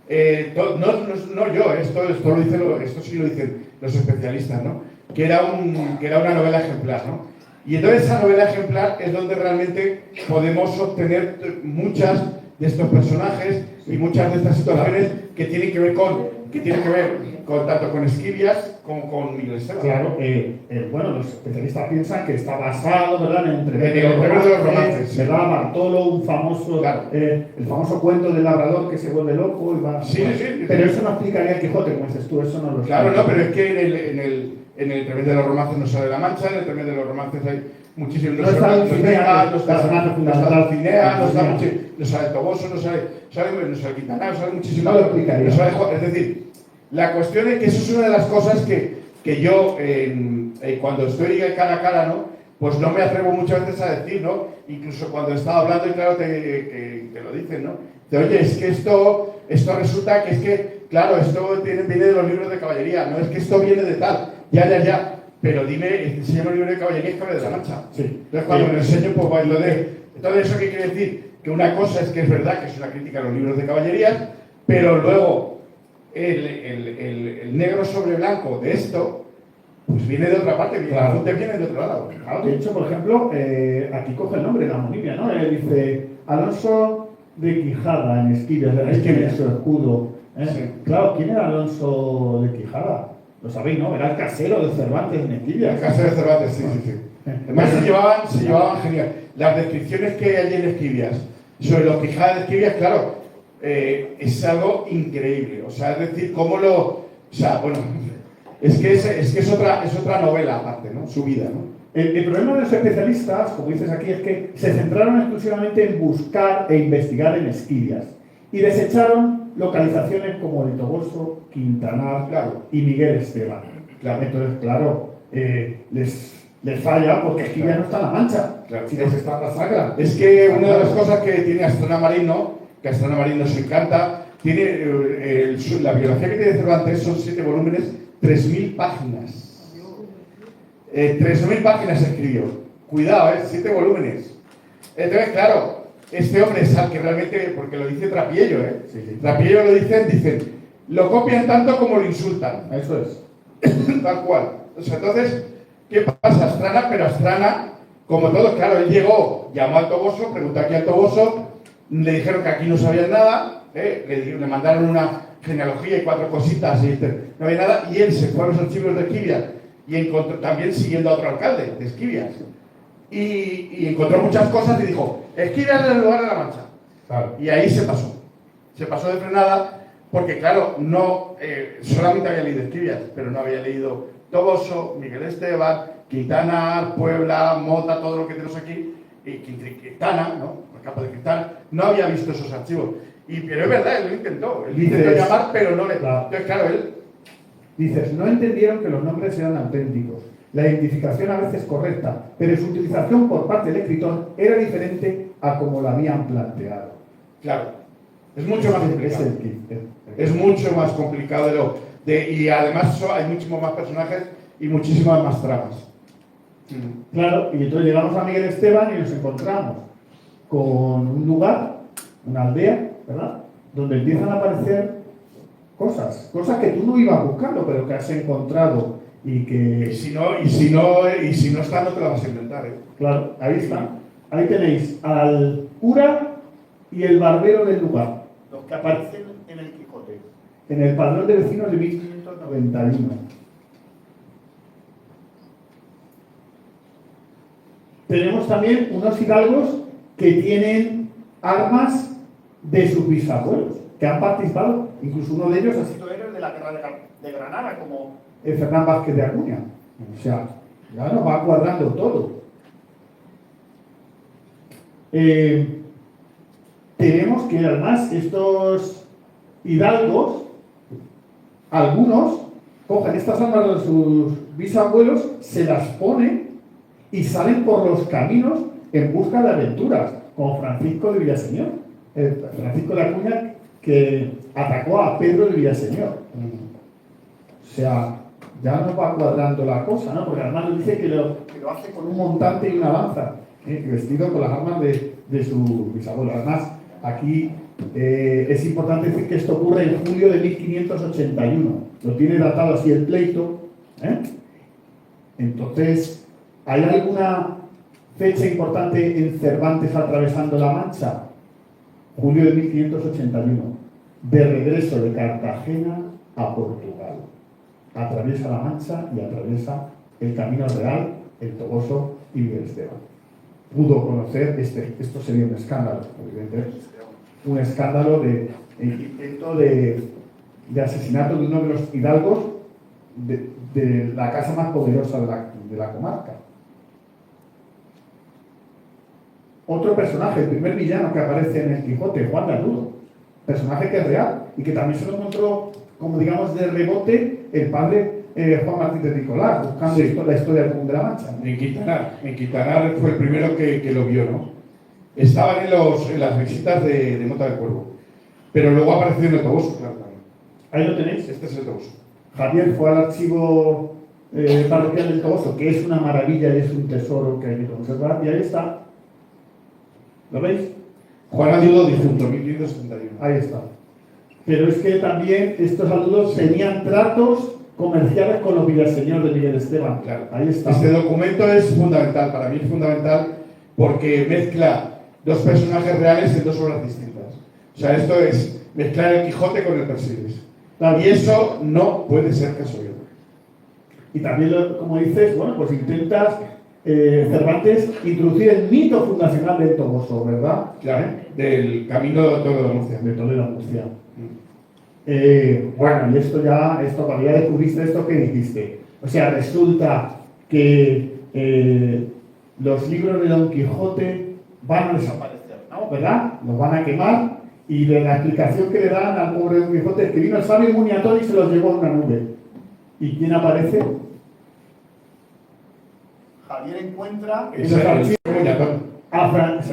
No yo, esto sí lo dicen los especialistas, ¿no? Que era una novela ejemplar, ¿no? Y entonces esa novela ejemplar es donde realmente podemos obtener muchas de estos personajes y muchas de estas situaciones que tienen que ver tanto con Esquivias como con Miguel Esteban. Claro, bueno, los especialistas piensan que está basado, ¿verdad?, en el entrevés de los romances, ¿verdad? Bartolo, un famoso, claro. El famoso cuento del labrador que se vuelve loco y va. Sí. Pero eso no explicaría el Quijote, como dices tú, eso no lo Claro, explica. no, pero es que en el entrevés de los romances no sale la Mancha, en el entrevés de los romances hay muchísimos. No está Dulcinea, los personajes fundamentales. No sale Toboso, no sale Quintana, no sale muchísimo. No lo explicaría. Es decir, la cuestión es que eso es una de las cosas que yo, cuando estoy cara a cara, ¿no? Pues no me atrevo muchas veces a decir, ¿no? Incluso cuando he estado hablando, y claro, te lo dicen, ¿no? Oye, es que esto resulta que es que, claro, esto viene de los libros de caballería, no es que esto viene de tal, ya. Pero dime, enséñame el libro de caballería y Caballero de la Mancha. Sí. Entonces, cuando me lo enseño, pues lo de. Entonces, ¿eso qué quiere decir? Que una cosa es que es verdad que es una crítica a los libros de caballerías, pero luego el negro sobre blanco de esto, pues viene de otra parte, Claro. viene de otro lado. Claro, de hecho, por ejemplo, aquí coge el nombre, la homonimia, ¿no? Dice Alonso de Quijada en Esquivias, de ahí tiene su escudo. Sí. Claro, ¿quién era Alonso de Quijada? Lo sabéis, ¿no? Era el casero de Cervantes en Esquivias. El caso de Cervantes, sí. Además se llevaban genial. Las descripciones que hay en Esquivias sobre los Quijadas de Esquivias, claro, es algo increíble. O sea, es decir, cómo lo... O sea, bueno, es que es otra novela aparte, ¿no? Su vida, ¿no? El problema de los especialistas, como dices aquí, es que se centraron exclusivamente en buscar e investigar en Esquivias y desecharon localizaciones como el Toboso, Quintanar, Claro. y Miguel Esteban. Claro. Entonces, claro, les falla porque Esquivias no está en la Mancha, Claro. sino que está en la Sagra. Es que una de las cosas que tiene Astrana Marino, que a Astrana Marino se encanta, tiene la biografía que tiene Cervantes son 7 volúmenes, 3.000 páginas. 3.000 páginas escribió. Cuidado, 7 volúmenes. Entonces, claro, este hombre es al que realmente, porque lo dice Trapiello, Sí. Trapiello lo dicen, lo copian tanto como lo insultan. Eso es. Tal cual. O sea, entonces, ¿qué pasa? Astrana, pero Astrana, como todos, claro, él llegó, llamó al Toboso, preguntó aquí al Toboso, le dijeron que aquí no sabían nada, le mandaron una genealogía y 4 cositas, y no había nada, y él se fue a los archivos de Esquivias y encontró, también siguiendo a otro alcalde de Esquivias, y encontró muchas cosas y dijo, Esquivias es el lugar de la Mancha. Claro. Y ahí se pasó de frenada, porque claro, no solamente había leído Esquivias, pero no había leído Toboso, Miguel Esteban, Quintana, Puebla, Mota, todo lo que tenemos aquí, y Quintana, ¿no? La capa de Quintana, no había visto esos archivos. Pero es verdad, él lo intentó, llamar, pero no le... Claro. Entonces, claro, él... Dices, no entendieron que los nombres eran auténticos. La identificación a veces correcta, pero su utilización por parte del escritor era diferente a como la habían planteado. Claro, es mucho más complicado. Es mucho. mucho más complicado y además hay muchísimos más personajes y muchísimas más tramas. Claro, y entonces llegamos a Miguel Esteban y nos encontramos con un lugar, una aldea, ¿verdad? Donde empiezan a aparecer cosas que tú no ibas buscando, pero que has encontrado y que... Y si no está, no te la vas a inventar, ¿eh? Claro, ahí está. Ahí tenéis al cura y el barbero del lugar, Los que aparecen en el Quijote. en el padrón de vecinos de 1591. Tenemos también unos hidalgos que tienen armas de sus bisabuelos, que han participado, incluso uno de ellos ha sido héroe de la guerra de Granada, como Fernán Vázquez de Acuña. O sea, ya nos va cuadrando todo. Tenemos que además estos hidalgos, algunos cogen estas armas de sus bisabuelos, se las ponen y salen por los caminos en busca de aventuras, como Francisco de Villaseñor, Francisco de Acuña, que atacó a Pedro de Villaseñor. O sea, ya no va cuadrando la cosa, ¿no? Porque además dice que lo hace con un montante y una lanza, vestido con las armas de su bisabuelo. Además, aquí es importante decir que esto ocurre en julio de 1581. Lo tiene datado así el pleito. Entonces, ¿hay alguna fecha importante en Cervantes atravesando la Mancha? Julio de 1581. De regreso de Cartagena a Portugal. Atraviesa la Mancha y atraviesa el Camino Real, el Toboso y Miguel Esteban. Pudo conocer, esto sería un escándalo, evidentemente, un escándalo de intento de asesinato de uno de los hidalgos de la casa más poderosa de la comarca. Otro personaje, el primer villano que aparece en el Quijote, Juan de Aludo, personaje que es real y que también se lo encontró, como digamos, de rebote el padre Juan Martín de Nicolás, buscando la historia común de la Mancha. En Quintanar fue el primero que lo vio, ¿no? Estaban en las visitas de Mota del Cuervo, pero luego apareció en el Toboso, claro, también. Ahí lo tenéis. Este es el Toboso. Javier fue al archivo parroquial del Toboso, que es una maravilla y es un tesoro que hay que conservar, y ahí está. ¿Lo veis? Juan Aludo difunto, 1571. Ahí está. Pero es que también estos Aludos tenían tratos comerciales con los Villaseñor de Miguel Esteban. Claro. Ahí está. Este documento es fundamental, para mí es fundamental porque mezcla dos personajes reales en dos obras distintas. O sea, esto es mezclar el Quijote con el Persiles. Y eso no puede ser casualidad. Y también, como dices, bueno, pues intentas, Cervantes, introducir el mito fundacional del Toboso, ¿verdad? Claro, del camino de Toledo a Murcia. De Toledo a Murcia. Bueno, y cuando ya descubriste esto, ¿qué dijiste? O sea, resulta que los libros de Don Quijote van a desaparecer, ¿no? ¿Verdad? Los van a quemar, y de la explicación que le dan al pobre Don Quijote es que vino el sabio Muniatón y se los llevó en una nube. ¿Y quién aparece? Javier encuentra Es el Muñatón.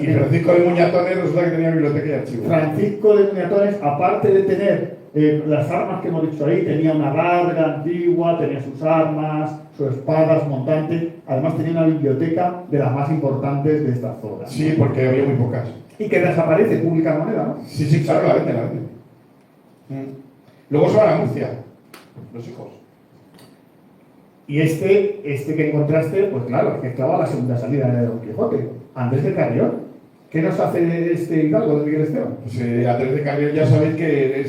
Y Francisco de Muñatones resulta que tenía biblioteca y archivos. Francisco de Muñatones, aparte de tener las armas que hemos dicho ahí, tenía una larga antigua, tenía sus armas, sus espadas, montantes, además tenía una biblioteca de las más importantes de esta zona. Sí, porque había muy pocas. Y que desaparece, pública moneda, ¿no? Sí, claro, la venden. Luego se van a Murcia, los hijos. Y este que encontraste, pues claro, es que clava la segunda salida de Don Quijote, Andrés de Carrión. ¿Qué nos hace este hidalgo de Miguel Esteban? Pues Andrés de Carrión ya sabéis que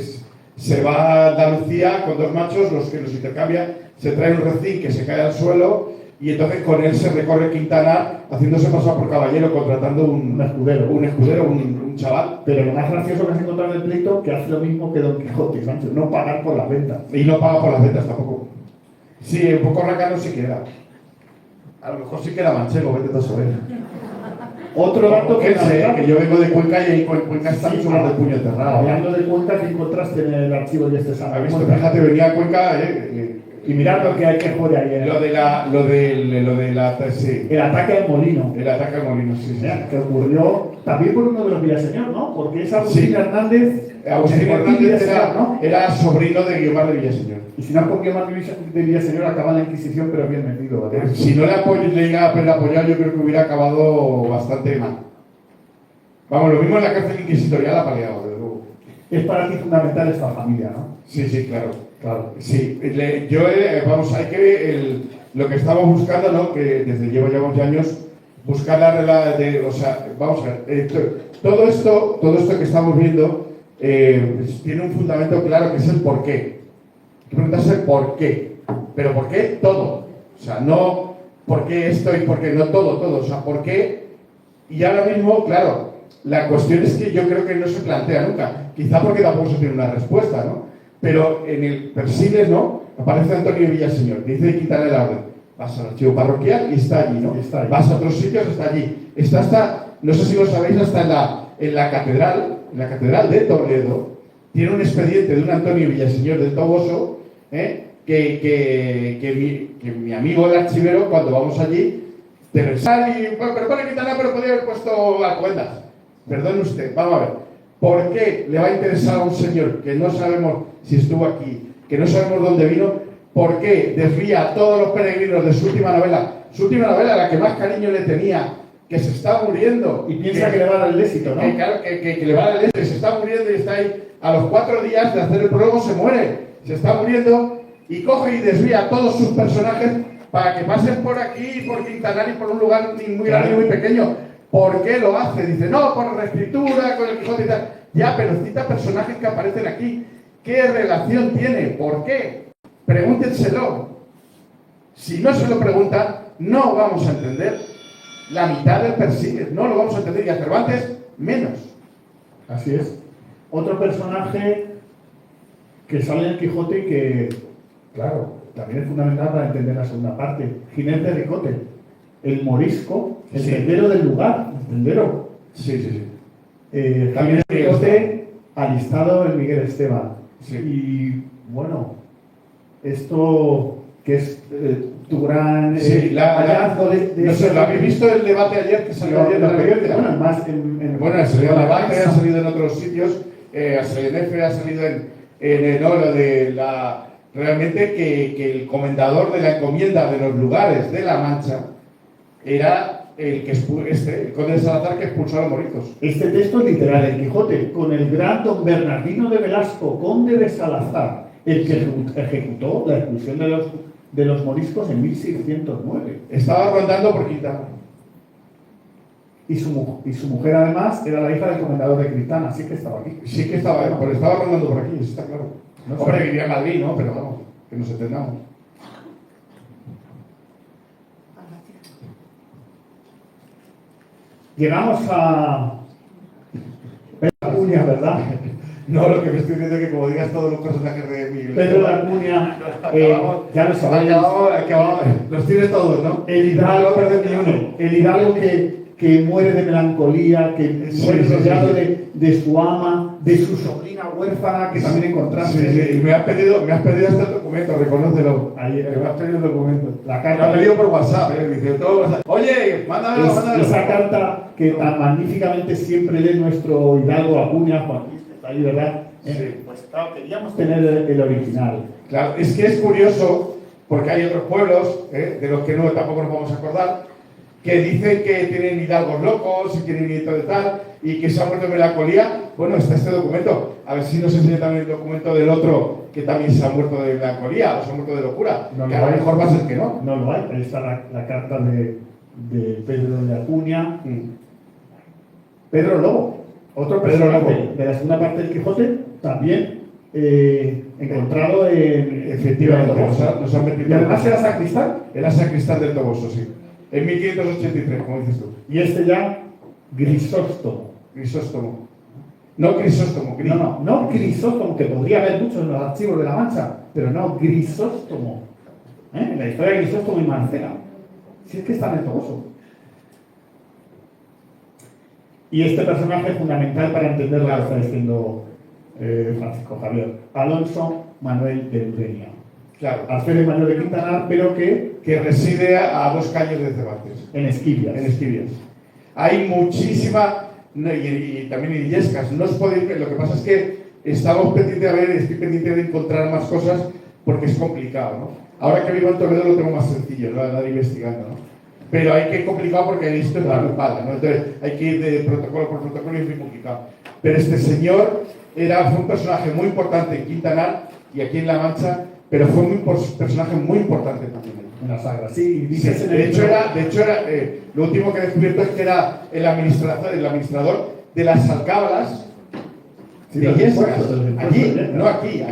se va a Andalucía con dos machos, los que los intercambia, se trae un rocín que se cae al suelo y entonces con él se recorre Quintanar haciéndose pasar por caballero, contratando un escudero, un chaval. Pero lo más gracioso que has encontrado en el pleito, que hace lo mismo que Don Quijote, Sánchez, no pagar por las ventas. Y no paga por las ventas tampoco. Sí, un poco racano sí que era. A lo mejor sí que era manchego, vete a saber. Otro dato que yo vengo de Cuenca y ahí en Cuenca está mucho más de puño enterrado. Hablando de Cuenca, que encontraste en el archivo de este sábado. ¿Has visto? Fíjate, venía a Cuenca y mirad lo que hay que joder ahí. Lo de la sí. El ataque al molino. El ataque al molino, sí. Que ocurrió también por uno de los Villaseñor, ¿no? Porque es Agustín Hernández. Agustín Hernández era sobrino de Guiomar de Villaseñor. Y si no es por Guiomar de Villaseñor, acaba en la Inquisición, pero bien metido, ¿verdad? Si no le llega a haber apoyado, yo creo que hubiera acabado bastante mal. Vamos, lo mismo en la cárcel inquisitorial ha paliado, desde luego. Es para ti fundamental esta familia, ¿no? Sí, claro. Sí, vamos, hay que lo que estamos buscando, ¿no? Que desde llevamos ya años, buscar la regla o sea, vamos a ver, todo esto que estamos viendo tiene un fundamento claro que es el porqué. Hay que preguntarse el por qué. Pero ¿por qué todo? O sea, no por qué esto y por qué no todo. O sea, ¿por qué? Y ahora mismo, claro, la cuestión es que yo creo que no se plantea nunca. Quizá porque tampoco se tiene una respuesta, ¿no? Pero en el Persiles, ¿no? Aparece Antonio Villaseñor, que dice quitarle la orden. Vas al archivo parroquial y está allí, ¿no? Está allí. Vas a otros sitios, está allí. Está hasta, no sé si lo sabéis, hasta en la catedral de Toledo, tiene un expediente de un Antonio Villaseñor del Toboso, que mi amigo el archivero, cuando vamos allí, pero pone Quintana, pero podría haber puesto Alcobendas. Perdone usted, vamos a ver. ¿Por qué le va a interesar a un señor que no sabemos si estuvo aquí, que no sabemos dónde vino? ¿Por qué desvía a todos los peregrinos de su última novela? Su última novela, la que más cariño le tenía, que se está muriendo. Y piensa que le va a dar el éxito, ¿no? Que le va a dar el éxito, se está muriendo y está ahí. A los 4 días de hacer el prólogo se muere. Se está muriendo y coge y desvía a todos sus personajes para que pasen por aquí, por Quintanar y por un lugar muy grande y muy pequeño. ¿Por qué lo hace? Dice, no, por reescritura, con el Quijote y tal. Ya, pero cita personajes que aparecen aquí. ¿Qué relación tiene? ¿Por qué? Pregúntenselo. Si no se lo preguntan, no vamos a entender la mitad del Persíguez. No lo vamos a entender. Y a Cervantes, menos. Así es. Otro personaje que sale en el Quijote y que, claro, también es fundamental para entender la segunda parte. Ginés de Ricote, el morisco, el tendero del lugar, el tendero. Sí. Ginés de Ricote, alistado en Miguel Esteban. Sí. Y bueno, esto que es tu gran hallazgo de no sé, ¿lo habéis visto el debate ayer que salió ayer en la periódica? Bueno, más Bueno, ha salido en la debate, ha salido en otros sitios, ha salido en EFE, ha salido no, lo de la... Realmente que el comendador de la encomienda de los lugares de La Mancha era el conde de Salazar que expulsó a los moriscos. Este texto es literal, el Quijote, con el gran don Bernardino de Velasco, conde de Salazar, el que ejecutó la expulsión de los moriscos en 1609. Estaba rondando por Quintana. Y su mujer, además, era la hija del comendador de Cristana, así que estaba aquí. Sí que estaba, pero estaba rondando por aquí, eso está claro. No sé. Hombre, vivía en Madrid, ¿no? Pero vamos, que nos entendamos. Llegamos a Pedro de Acuña, ¿verdad? No, lo que me estoy diciendo es que como digas todos los personajes de mi... Pedro de Acuña, ya lo sabéis. Acabamos, los tienes todos, ¿no? El hidalgo, el hidalgo que muere de melancolía, que muere rodeado de su ama, de su sobrina huérfana, que también encontraste. Sí, y me has pedido hasta el documento, reconócelo. Ayer, Me has pedido el documento. la Me carta. ha pedido por WhatsApp, dice todo WhatsApp. Oye, mándamelo. Esa carta que tan magníficamente siempre lee nuestro hidalgo Acuña, Joaquín, que está ahí, ¿verdad? Sí. Pues claro, queríamos tener el original. Claro, es que es curioso, porque hay otros pueblos, de los que tampoco nos vamos a acordar, que dicen que tienen hidalgos locos y tienen nieto de tal, y que se ha muerto de melancolía. Bueno, está este documento. A ver si nos enseña también el documento del otro, que también se ha muerto de melancolía o se ha muerto de locura. No que lo a lo hay. mejor va a ser que no. No lo hay, ahí está la carta de Pedro de Acuña. Pedro Lobo, otro Pedro personaje Lobo. de la segunda parte del Quijote, también encontrado en Efectivamente, nos han Y metido. además era sacristán. Era sacristán del Toboso, sí. En 1583, como dices tú. Y este ya, Grisóstomo. Crisóstomo. No Crisóstomo, No Crisóstomo, que podría haber muchos en los archivos de La Mancha, pero no, Grisóstomo. La historia de Grisóstomo y Marcela. Si es que está en el Toboso. Y este personaje es fundamental para entender lo que está diciendo Francisco Javier. Alonso Manuel de Eudenia. Claro. Alférez Manuel de Quintanar, pero que reside a 2 calles de Cervantes. en Esquivias. En Esquivias. Hay muchísima, y también en Illescas. No os podéis ver, lo que pasa es que estamos pendientes estoy pendiente de encontrar más cosas porque es complicado, ¿no? Ahora que vivo en Toledo lo tengo más sencillo, no andar investigando, ¿no? Pero hay que complicado porque esto es la culpada, ¿no? Entonces hay que ir de protocolo por protocolo y es muy complicado. Pero este señor fue un personaje muy importante en Quintanar y aquí en La Mancha, pero fue un personaje muy importante también. En la sagra, sí. Sí, de hecho era lo último que he descubierto es que era el administrador de las alcábalas de Illescas. Allí, no aquí.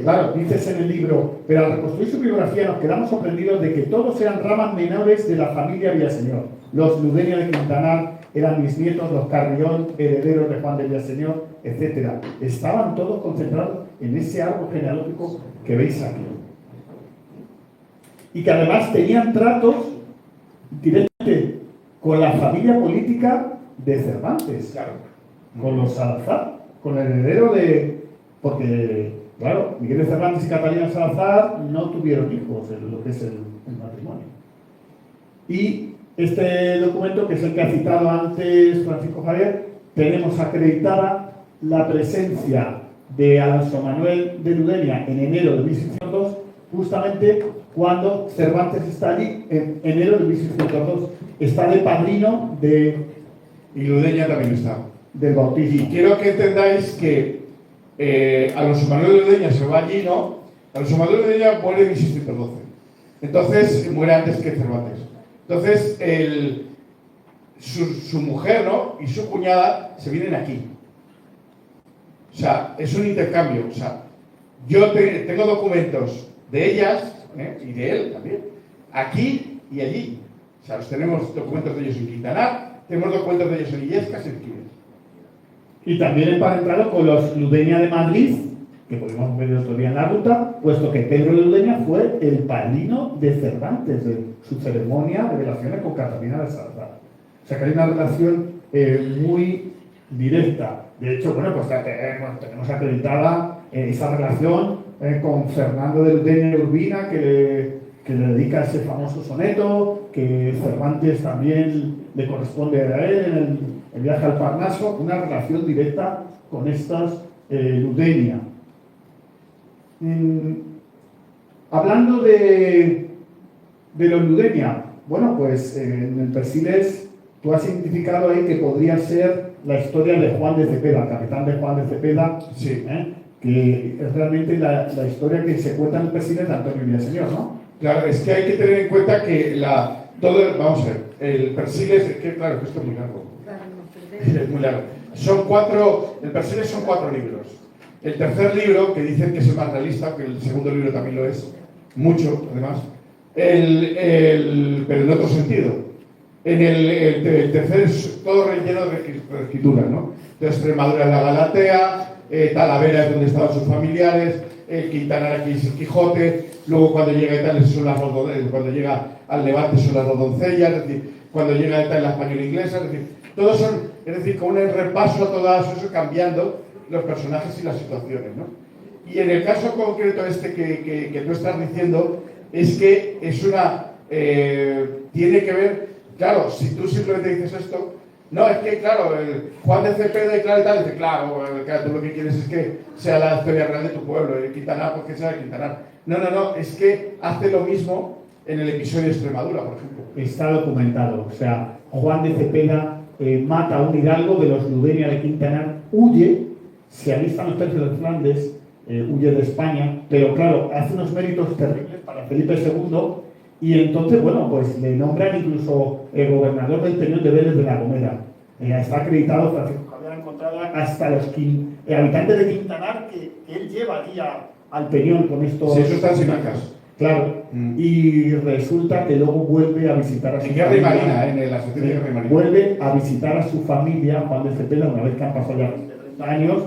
Claro, dices en el libro, pero al reconstruir su biografía nos quedamos sorprendidos de que todos eran ramas menores de la familia Villaseñor. Los Ludeño de Quintanar eran mis nietos, los Carrión, herederos de Juan de Villaseñor, etc. Estaban todos concentrados en ese árbol genealógico que veis aquí. Y que además tenían tratos directamente con la familia política de Cervantes, Claro. con los Salazar, con el heredero de... Porque, claro, Miguel de Cervantes y Catalina Salazar no tuvieron hijos en lo que es el matrimonio. Y Este documento, que es el que ha citado antes Francisco Javier, tenemos acreditada la presencia de Alonso Manuel de Ludenia en enero de 1602, justamente cuando Cervantes está allí, en enero de 1602. Está de padrino Y Ludenia también está. del Y bautismo. quiero que entendáis que Alonso Manuel de Ludenia se va allí, ¿no? Alonso Manuel de Ludenia muere en 1612. Entonces, muere antes que Cervantes. Entonces, su mujer, ¿no? Y su cuñada se vienen aquí. O sea, es un intercambio. O sea, yo tengo documentos de ellas, y de él también, aquí y allí. O sea, tenemos documentos de ellos en Quintanar, tenemos documentos de ellos en Illescas y en Quibes. Y también emparentado con los Ludenia de Madrid, que podemos ver el otro día en la ruta, puesto que Pedro de Ludenia fue el padrino de Cervantes, de su ceremonia de relaciones con Catalina de Salazar. O sea que hay una relación muy directa. De hecho, bueno, pues tenemos acreditada esa relación con Fernando de Ludenia y Urbina, que le dedica ese famoso soneto, que Cervantes también le corresponde a él en el viaje al Parnaso, una relación directa con estas Ludenia. Hablando de los Ludenia, bueno, pues en el Persiles tú has identificado ahí que podría ser la historia de Juan de Cepeda, capitán de Juan de Cepeda, Sí. que es realmente la historia que se cuenta en el Persiles de Antonio Villaseñor, ¿no? Claro, es que hay que tener en cuenta que vamos a ver, el Persiles, es que claro, que esto es muy largo. Es muy largo. El Persiles son 4 libros. El tercer libro, que dicen que es el más realista, que el segundo libro también lo es, mucho además, pero en otro sentido. El tercer es todo relleno de escrituras, ¿no? Entonces, Extremadura es la Galatea, Talavera es donde estaban sus familiares, Quintanar aquí es el Quijote, luego cuando llega a Italia son cuando llega al Levante son las dos doncellas, es decir, cuando llega a Italia la española inglesa, es decir, todos son, es decir, con un repaso a todo eso, cambiando los personajes y las situaciones, ¿no? Y en el caso concreto que tú estás diciendo, es que es tiene que ver, claro, si tú simplemente dices esto, no, es que, claro, Juan de Cepeda y claro y tal, dice, claro, tú lo que quieres es que sea la historia real de tu pueblo, Quintanar, pues que sea de Quintanar. No, es que hace lo mismo en el episodio de Extremadura, por ejemplo. Está documentado, o sea, Juan de Cepeda mata a un hidalgo de los Ludenia de Quintanar, huye, se alistan los tercios de Flandes, huye de España, pero claro, hace unos méritos terribles para Felipe II y entonces, bueno, pues le nombran incluso gobernador del Peñón de Vélez de la Gomera. Está acreditado, Francisco Javier ha encontrado hasta los habitantes de Quintanar que él lleva aquí al Peñón con estos... Sí, eso está en Simancas. Claro, y resulta que luego vuelve a visitar a su En Guerra y familia. Marina, en la asociación de Guerra y Marina. Vuelve a visitar a su familia, Juan de Cepeda, una vez que han pasado ya 30 años,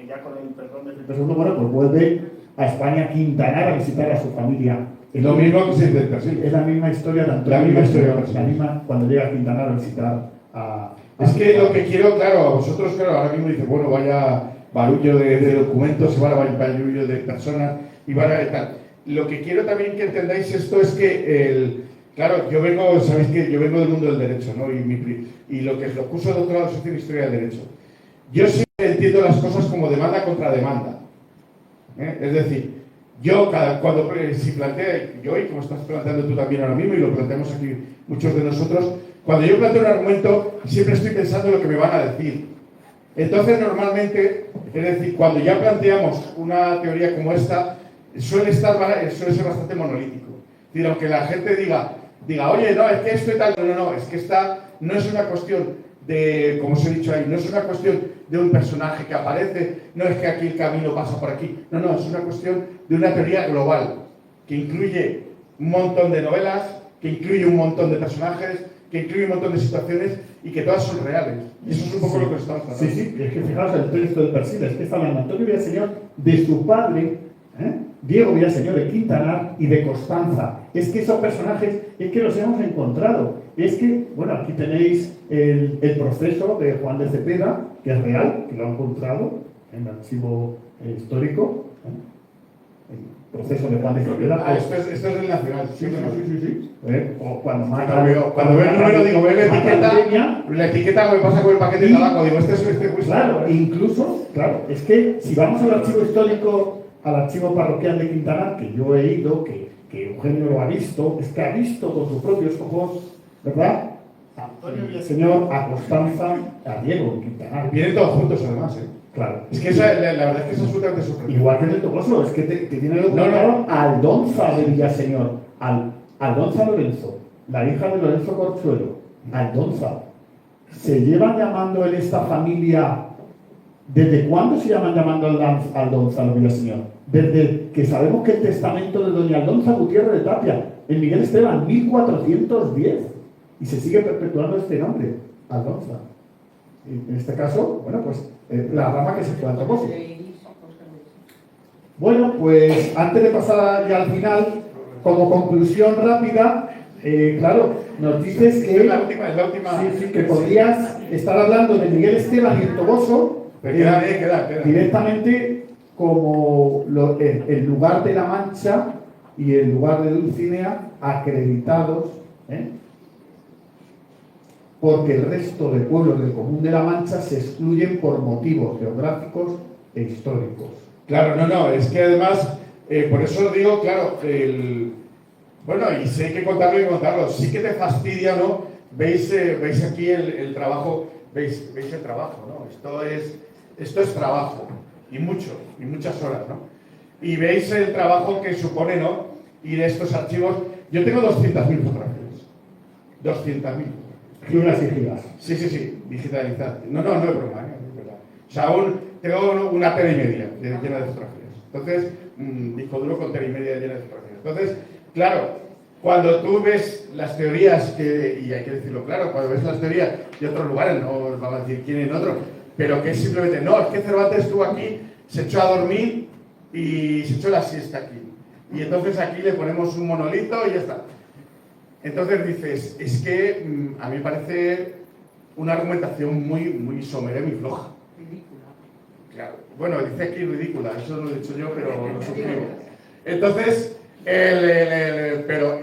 ya con el perdón de Felipe II, bueno, pues vuelve a España, a Quintanar, a visitar a su familia. Lo mismo que se dice en Persiles. Es la misma historia de Antonio. La misma historia, la misma cuando llega a Quintanar a visitar a Es que lo que quiero, claro, a vosotros, claro, ahora mismo dicen, bueno, vaya barullo de documentos, vaya barullo de personas, y van a tal. Lo que quiero también que entendáis esto es que, claro, sabéis que yo vengo del mundo del derecho, ¿no? Y lo que es los cursos de doctorado es en historia del derecho. Yo sí entiendo las cosas como demanda contra demanda. Es decir, si plantea, yo y como estás planteando tú también ahora mismo, y lo planteamos aquí muchos de nosotros, cuando yo planteo un argumento, siempre estoy pensando en lo que me van a decir. Entonces, normalmente, es decir, cuando ya planteamos una teoría como esta, suele ser bastante monolítico. Es decir, aunque la gente diga, oye, no, es que esto y tal, no, es que esta no es una cuestión de, como os he dicho ahí, no es una cuestión de un personaje que aparece, no es que aquí el camino pasa por aquí, no, es una cuestión de una teoría global, que incluye un montón de novelas, que incluye un montón de personajes, que incluye un montón de situaciones y que todas son reales. Y eso es un poco lo que estamos tratando. Sí, es que fijaos el texto del Persiles, que está hablando Antonio Villaseñor de su padre, Diego Villaseñor de Quintanar y de Constanza. Es que esos personajes, es que los hemos encontrado. Es que, bueno, aquí tenéis el proceso de Juan de Cepeda, que es real, que lo han encontrado en el archivo histórico. el proceso de Juan de Cervera. Esto es el nacional. Sí. O cuando Cuando veo el número, digo, veo la etiqueta que me pasa con el paquete de tabaco. Digo, Claro, incluso, claro, es que si vamos al archivo histórico, al archivo parroquial de Quintanar, que yo he ido, que Eugenio lo ha visto, es que ha visto con sus propios ojos, ¿verdad? A Antonio Villaseñor, a Constanza, a Diego Quintanar. Vienen todos juntos, además, ¿eh? Claro. Es que la verdad es que es absolutamente sorprendente. Igual que en el Toboso, es que tiene documentado a Aldonza de Villaseñor, Aldonza Lorenzo, la hija de Lorenzo Corchuelo, Aldonza. ¿Se llevan llamando en esta familia? ¿Desde cuándo se llaman llamando Aldonza a Villaseñor? Desde que sabemos que el testamento de doña Aldonza Gutiérrez de Tapia, en Miguel Esteban, 1410, y se sigue perpetuando este nombre, Aldonza. Y en este caso, bueno, pues la rama que se fue al Toboso. Bueno, pues antes de pasar ya al final, como conclusión rápida, claro, nos dices que, es la última. Sí, que podrías estar hablando de Miguel Esteban y el Toboso queda. directamente como el lugar de La Mancha y el lugar de Dulcinea acreditados, porque el resto de pueblos del Común de La Mancha se excluyen por motivos geográficos e históricos. Claro, no, es que además, por eso digo, claro, bueno, y sé que contarlo y contarlo, sí que te fastidia, ¿no? Veis aquí el trabajo, veis el trabajo, ¿no? Esto es trabajo, y muchas horas, ¿no? Y veis el trabajo que supone, ¿no? Ir a estos archivos. Yo tengo 200.000 fotografías. 200.000. Gigas y gigas. Sí, digitalizadas. No es broma, es verdad. O sea, tengo una tera y media llena de fotografías. Entonces, disco duro con tera y media llena de fotografías. Entonces, claro, cuando tú ves las teorías, y hay que decirlo claro, cuando ves las teorías de otros lugares, no os vamos a decir quién en otro, pero que es simplemente, no, es que Cervantes estuvo aquí, se echó a dormir y se echó la siesta aquí. Y entonces aquí le ponemos un monolito y ya está. Entonces dices, es que a mí me parece una argumentación muy somera y muy floja. Ridícula. Claro. Bueno, dice aquí ridícula, eso no lo he dicho yo, pero lo suscribo. Entonces, pero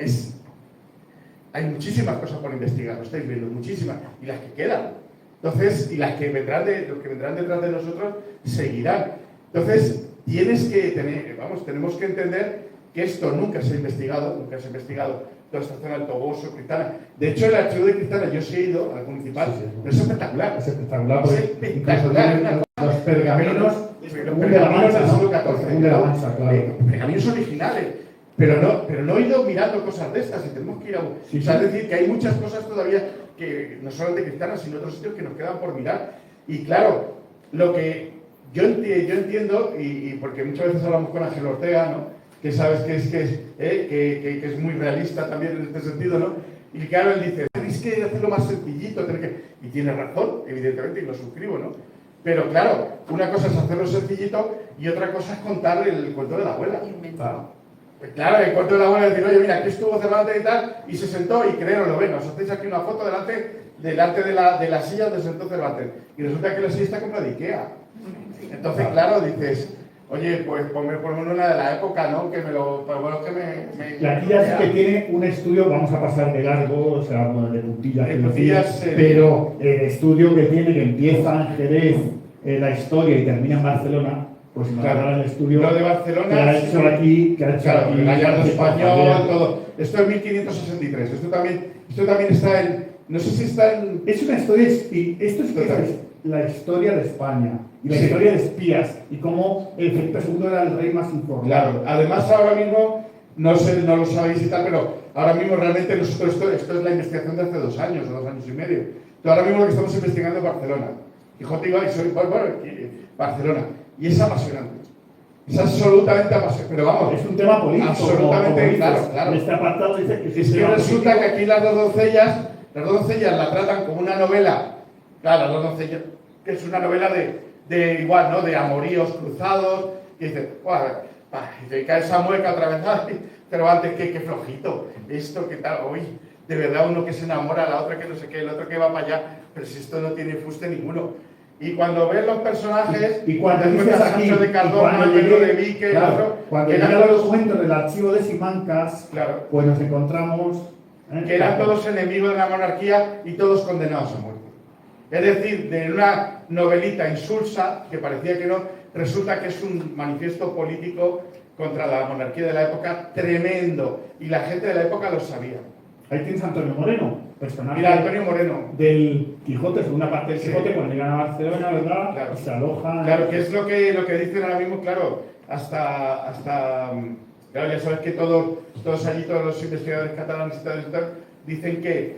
hay muchísimas cosas por investigar, lo estáis viendo, muchísimas, y las que quedan. Entonces, y los que vendrán detrás de nosotros seguirán. Entonces, tenemos que entender que esto nunca se ha investigado, toda esta zona del Toboso, Cristana. De hecho, el archivo de Cristana, yo sí he ido al municipal, pero es espectacular. Es espectacular, porque espectacular. Los pergaminos de la Mancha del siglo XIV. de la Mancha, claro. Pergaminos originales. Pero no he ido mirando cosas de estas y tenemos que ir a... O sea, es decir, que hay muchas cosas todavía que no solo de Cristana, sino otros sitios que nos quedan por mirar. Y claro, lo que yo entiendo, y porque muchas veces hablamos con Ángel Ortega, ¿no? Que sabes que es muy realista también en este sentido, ¿no? Y claro, él dice, tenéis que hacerlo más sencillito, y tiene razón, evidentemente, y lo suscribo, ¿no? Pero claro, una cosa es hacerlo sencillito y otra cosa es contar el cuento de la abuela. Claro, el cuento de la abuela es decir, oye, mira, aquí estuvo Cervantes y tal, y se sentó, y créanlo, venga, os hacéis aquí una foto delante de la silla donde se sentó Cervantes. Y resulta que la silla está comprada de Ikea. Entonces, claro, dices, oye, pues ponme por una de la época, ¿no? Que me lo... Pero bueno, que me y aquí ya sí que tiene un estudio, vamos a pasar de largo, o sea, de puntillas, pero el estudio que tiene, que empieza en Jerez, la historia y termina en Barcelona, pues nos dará el estudio lo de Barcelona, que ha hecho aquí, el Gallardo español, todo. Esto es 1563, esto también está en... No sé si está en... Es una historia, y esto es la historia de España, y la historia de espías, y cómo Felipe II era el rey más informado. Claro, además ahora mismo, no lo sabéis y tal, pero ahora mismo realmente nosotros, esto es la investigación de hace 2 años o 2 años y medio. Entonces, ahora mismo lo que estamos investigando es Barcelona. Quijote y Barcelona. Y es apasionante. Es absolutamente apasionante. Pero vamos, es un tema político. Absolutamente, claro. En este apartado dice que es que resulta que aquí las dos doncellas la tratan como una novela. Claro, las dos doncellas, que es una novela de igual, ¿no? De amoríos cruzados. Y dice, y cae esa mueca otra vez. Pero antes, qué flojito. Esto, qué tal, uy. De verdad, uno que se enamora, la otra que no sé qué, el otro que va para allá. Pero si esto no tiene fuste ninguno. Y cuando ves los personajes, y cuando después dices de aquí, Sancho de y Cardona, cuando Pedro llegué- de Vique, el claro, otro, cuando que eran llegan los todos, documentos del archivo de Simancas, claro, pues nos encontramos que eran todos enemigos de la monarquía y todos condenados a muerte. Es decir, de una novelita insulsa, que parecía que no, resulta que es un manifiesto político contra la monarquía de la época tremendo, y la gente de la época lo sabía. Ahí tienes a Antonio Moreno, personaje Mira, Antonio Moreno, del Quijote, segunda parte del Sí. Quijote, cuando llegan a Barcelona, ¿verdad? Claro. Y se alojan. claro, que es lo que dicen ahora mismo, claro, claro, ya sabes que todos allí, todos los investigadores catalanes y tal, dicen que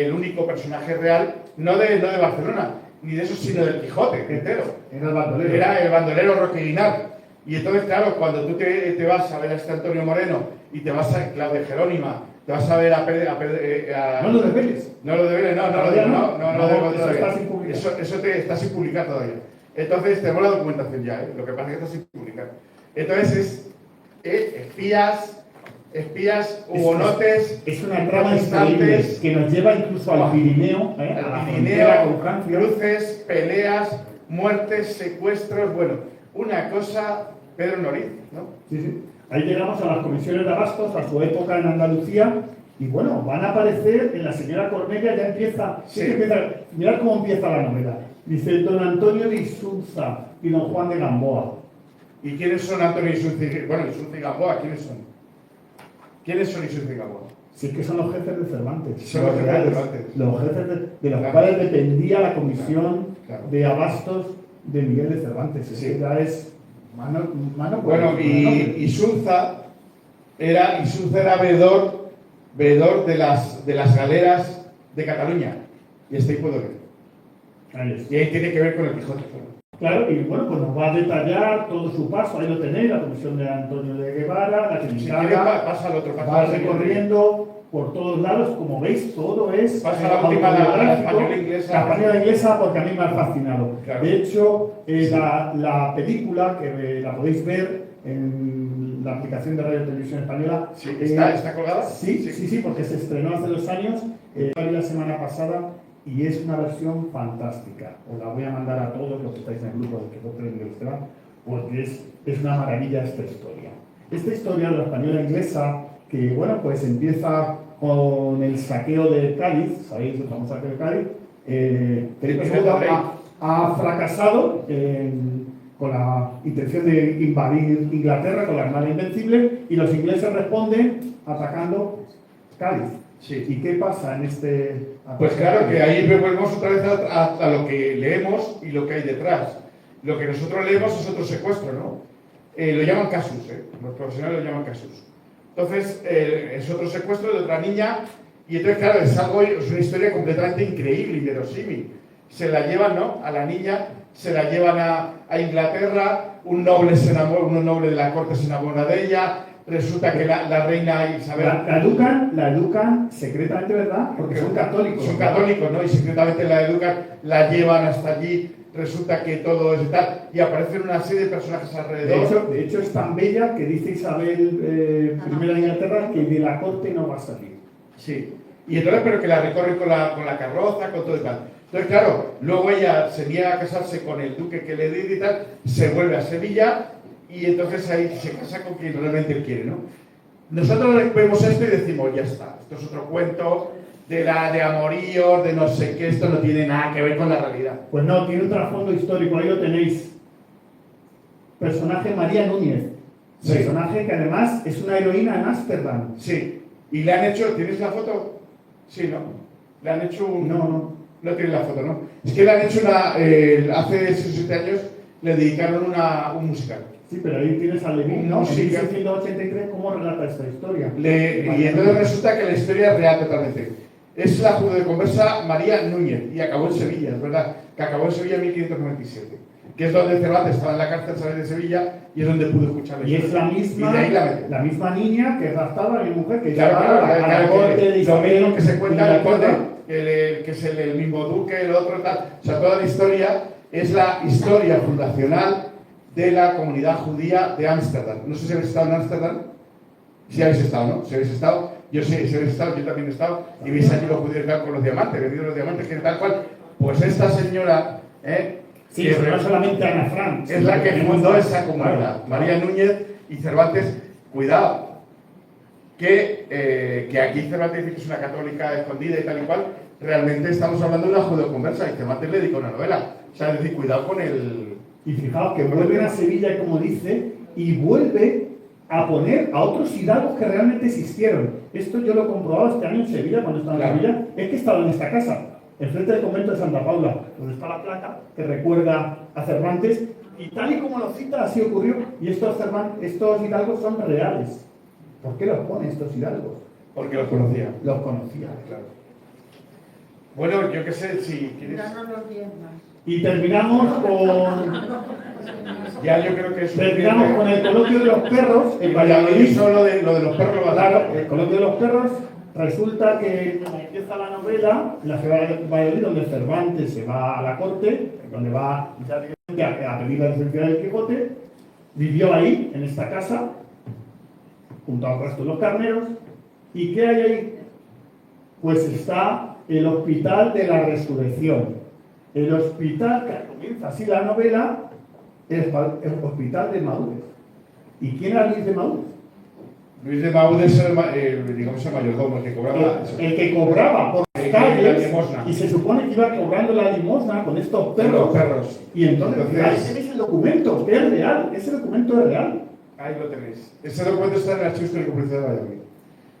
el único personaje real, no de Barcelona, ni de eso, sino del Quijote entero, Era el bandolero. era el bandolero Roque Guinart. Y entonces, claro, cuando tú te vas a ver a este Antonio Moreno y te vas a Claudia Jerónima, te vas a ver a No lo desveles. no lo debe, no, Todavía no, eso todavía. está sin publicar. Eso está sin publicar todavía. Entonces, tenemos la documentación ya, ¿eh? Lo que pasa es que está sin publicar. Entonces, espías, hugonotes, Es una trama increíble protestantes, que nos lleva incluso al Pirineo, a la al frontera con Pirineo, Francia. cruces, peleas, muertes, secuestros, bueno, una cosa, Pedro Noriz, ¿no? Sí, sí. Ahí llegamos a las comisiones de abastos, a su época en Andalucía, y bueno, van a aparecer en la señora Cornelia, ya empieza, Sí. mirad cómo empieza la novela. Dice don Antonio de Isunza y don Juan de Gamboa. ¿Y quiénes son Antonio Isunza? Bueno, Isunza y Gamboa, ¿quiénes son? ¿Quiénes son Isunza y Gamboa? Sí, que son los jefes de Cervantes. Son los jefes de reales, Cervantes. Los jefes de los Claro. cuales dependía la comisión Claro. de abastos de Miguel de Cervantes. Sí. Esa ya es mano Bueno, por y nombre. Isunza era veedor de las galeras de Cataluña. Y hasta ahí puedo ver. Ahí es. Y ahí tiene que ver con el Quijote. Claro, y bueno, pues nos va a detallar todo su paso. Ahí lo tenéis, la comisión de Antonio de Guevara, la que Si encarga, quieres, pasa al otro. va recorriendo por todos lados. Como veis, todo es Pasa la última, la autobiográfico. española inglesa. La española inglesa, porque a mí me ha fascinado. Claro. De hecho, la película, que la podéis ver en la aplicación de Radio Televisión Española. Sí, ¿está colgada? Sí, porque se estrenó hace 2 años, la vi la semana pasada, y es una versión fantástica. Os la voy a mandar a todos los que estáis en el grupo del Quijote de Esteban, porque es una maravilla esta historia. Esta historia de la española inglesa, que bueno, pues empieza con el saqueo de Cádiz, ¿sabéis el famoso saqueo de Cádiz? Felipe II ha fracasado con la intención de invadir Inglaterra con la Armada Invencible, y los ingleses responden atacando Cádiz. Sí. ¿Y qué pasa en este ataque? Pues claro, que ahí volvemos otra vez a lo que leemos y lo que hay detrás. Lo que nosotros leemos es otro secuestro, ¿no? Lo llaman casus, los profesionales lo llaman casus. Entonces, es otro secuestro de otra niña, y entonces, claro, es una historia completamente increíble y verosímil. Se la llevan, ¿no?, a la niña, se la llevan a Inglaterra, un noble de la corte se enamora de ella, resulta que la reina Isabel... La educan secretamente, ¿verdad? Porque son católicos. Son católicos, ¿no? Y secretamente la educan, la llevan hasta allí, resulta que todo es tal, y aparecen una serie de personajes alrededor. De hecho, es tan bella que dice Isabel I de Inglaterra que de la corte no va a salir. Sí. Y entonces, pero que la recorren con la carroza, con todo y tal. Entonces, claro, luego ella se niega a casarse con el duque que le dice y tal, se vuelve a Sevilla, y entonces ahí se casa con quien realmente él quiere, ¿no? Nosotros vemos esto y decimos, ya está, esto es otro cuento de amoríos, de no sé qué, esto no tiene nada que ver con la realidad. Pues no, tiene un trasfondo histórico, ahí lo tenéis. Personaje María Núñez. Sí. Personaje que además es una heroína en Ámsterdam. Sí, y le han hecho, ¿tienes la foto? Sí, ¿no? Le han hecho un... No tienes la foto, ¿no? Es que le han hecho hace 6 o 7 años le dedicaron un musical. Sí, pero ahí tienes a Levin, ¿no? Sí, En 1683, ¿cómo relata esta historia? Y entonces resulta que la historia es real totalmente. Es la judeoconversa María Núñez, y acabó en Sevilla, es verdad, que acabó en Sevilla en 1597, que es donde Cervantes estaba en la cárcel, sale de Sevilla, y es donde pudo escuchar la Y es historia. la misma, Y de ahí la la misma niña que raptaba a mi mujer, que Claro, llevaba claro, a la corte de lo Isabel. mismo que se cuenta en el conde, Inglaterra. que es el mismo duque, el otro tal. O sea, toda la historia es la historia fundacional de la comunidad judía de Ámsterdam. No sé si habéis estado en Ámsterdam. Si habéis estado, ¿no? Si habéis estado, yo sí, si habéis estado, yo también he estado. Y veis allí los judíos con los diamantes, vendidos los diamantes, que tal cual. Pues esta señora, Sí, que pero no solamente Ana Frank. es la que fundó esa comunidad. María Núñez y Cervantes, cuidado, que aquí Cervantes dice que es una católica escondida y tal y cual, realmente estamos hablando de una judeoconversa y Cervantes le dedicó una novela. O sea, es decir, cuidado con el... Y fijaos que vuelven a Sevilla, como dice, y vuelve a poner a otros hidalgos que realmente existieron. Esto yo lo he comprobado este año en Sevilla, cuando estaba en Sevilla, es que estaba en esta casa, enfrente del convento de Santa Paula, donde está la placa que recuerda a Cervantes, y tal y como lo cita, así ocurrió, y estos hidalgos son reales. ¿Por qué los pone estos hidalgos? Porque los conocía. Los conocía. Claro. Bueno, yo qué sé, si quieres... Danos los 10 más. Y terminamos con Ya yo creo que es... terminamos con el coloquio de los perros en Y Valladolid. solo lo de los perros, Claro, el coloquio de los perros, resulta que empieza la novela en la ciudad de Valladolid, donde Cervantes se va a la corte, donde va ya directamente a pedir la licencia del Quijote, vivió ahí, en esta casa, junto al resto de los carneros. ¿Y qué hay ahí? Pues está el Hospital de la Resurrección. El hospital, que comienza así la novela, el Hospital de Maúdes. ¿Y quién era Luis de Maúdes? Luis de Maúdes es digamos el mayordomo, el que cobraba... El que cobraba por las La calles, limosna. y se supone que iba cobrando la limosna con estos perros. Los perros. Y entonces ahí tenéis el documento, que es real, ese documento es real. Ahí lo tenéis. Ese documento está en el Archivo Histórico Provincial de Valladolid.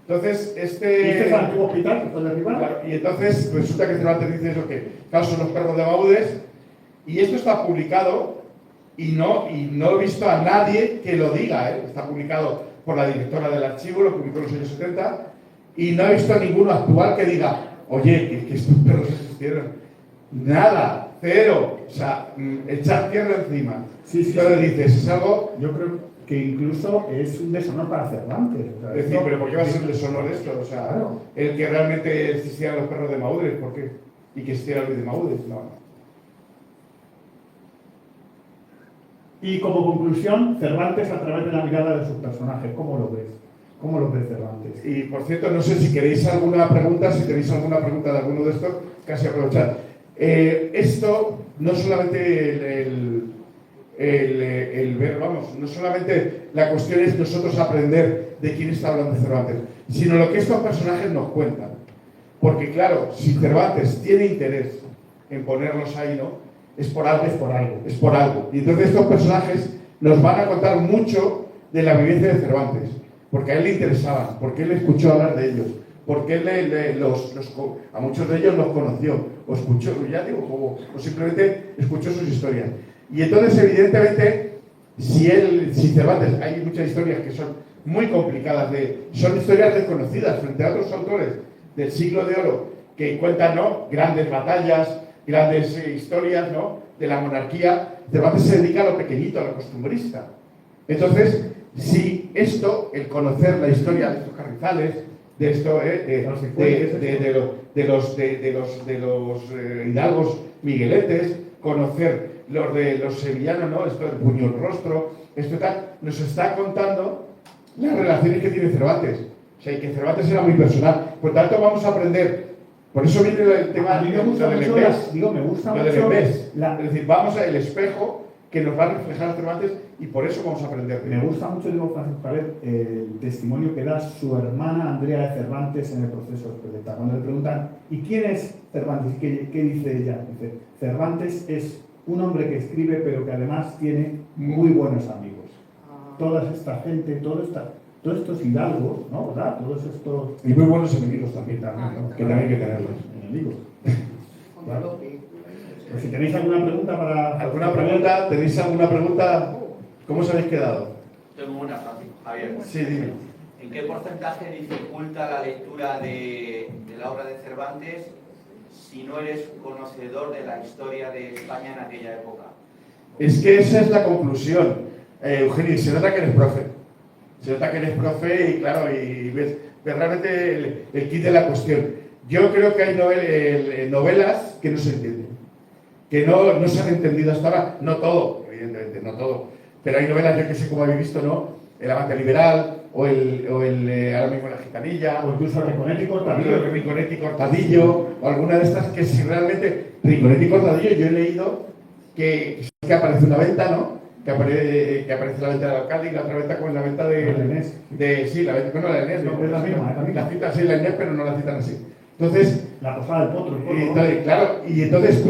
Entonces, Y este es el antiguo hospital que está de arriba. Claro, y entonces resulta que Cervantes dice eso, que claro, son los perros de Maúdes, y esto está publicado, y no he visto a nadie que lo diga, ¿eh? Está publicado por la directora del archivo, lo publicó en los años 70, y no he visto a ninguno actual que diga, oye, que estos perros existieron. Nada, cero, o sea, echar tierra encima. Sí, sí, Entonces sí. dices, es algo... Yo creo que incluso es un deshonor para Cervantes. O sea, Es decir, esto- pero ¿por qué va a ser un deshonor esto? O sea, Claro. el que realmente existieran los perros de Maúdes, ¿por qué? Y que existiera Luis de Maúdes, no. Y como conclusión, Cervantes a través de la mirada de sus personajes. ¿Cómo lo ves? ¿Cómo lo ves Cervantes? Y por cierto, no sé si queréis alguna pregunta, si tenéis alguna pregunta de alguno de estos, casi aprovechar. Esto no solamente el ver, vamos, no solamente la cuestión es nosotros aprender de quién está hablando Cervantes, sino lo que estos personajes nos cuentan. Porque claro, si Cervantes tiene interés en ponerlos ahí, ¿no? Es por algo, es por algo, es por algo. Y entonces estos personajes nos van a contar mucho de la vivencia de Cervantes, porque a él le interesaban, porque él escuchó hablar de ellos, porque él a muchos de ellos los conoció, o escuchó, ya digo, o simplemente escuchó sus historias. Y entonces, evidentemente, si Cervantes, hay muchas historias que son muy complicadas, son historias desconocidas frente a otros autores del siglo de oro que cuentan, ¿no?, grandes batallas, grandes historias, ¿no?, de la monarquía. Cervantes se dedica a lo pequeñito, a lo costumbrista. Entonces, si esto, el conocer la historia de estos carrizales, de esto, de los hidalgos migueletes, conocer los sevillanos, ¿no?, esto del puño en rostro, esto tal, nos está contando las relaciones que tiene Cervantes. O sea, y que Cervantes era muy personal. Por tanto, vamos a aprender. Por eso viene el tema A mí me gusta del mucho, Embés. me gusta Lo del mucho Embés. la- Es decir, vamos al espejo que nos va a reflejar a Cervantes y por eso vamos a aprender. Me gusta mucho, digo, Francisco Javier, el testimonio que da su hermana Andrea de Cervantes en el proceso de Espeleta. Cuando le preguntan, ¿y quién es Cervantes? ¿Qué dice ella? Dice, Cervantes es un hombre que escribe, pero que además tiene muy buenos amigos. Toda esta gente, todos estos hidalgos, ¿no? ¿Verdad? Todos estos Y muy buenos enemigos también, ¿no? Que también hay que tenerlos. enemigos. Claro. Pues si tenéis alguna pregunta para... ¿Alguna pregunta? ¿Tenéis alguna pregunta? ¿Cómo os habéis quedado? Tengo una, Francisco Javier. Sí, dime. ¿En qué porcentaje dificulta la lectura de la obra de Cervantes si no eres conocedor de la historia de España en aquella época? Es que esa es la conclusión. Eugenio, se nota que eres profe. Se nota que eres profe y claro, y ves realmente el kit de la cuestión. Yo creo que hay novelas que no se entienden. Que no se han entendido hasta ahora. No todo, evidentemente, no todo. Pero hay novelas, yo que sé cómo habéis visto, ¿no? El Amante Liberal, o ahora mismo La Gitanilla, O incluso Rinconete y Cortadillo, Cortadillo. Rinconete y Cortadillo, o alguna de estas que si realmente... Rinconete y Cortadillo yo he leído que aparece una venta, ¿no? Que aparece la venta del alcalde y la otra venta con la venta El Enés. sí, la venta, bueno, la Enés, ¿no? Es la misma. La cita sí, la Enés, pero no la citan así. Entonces, La posada del potro. entonces, claro, y entonces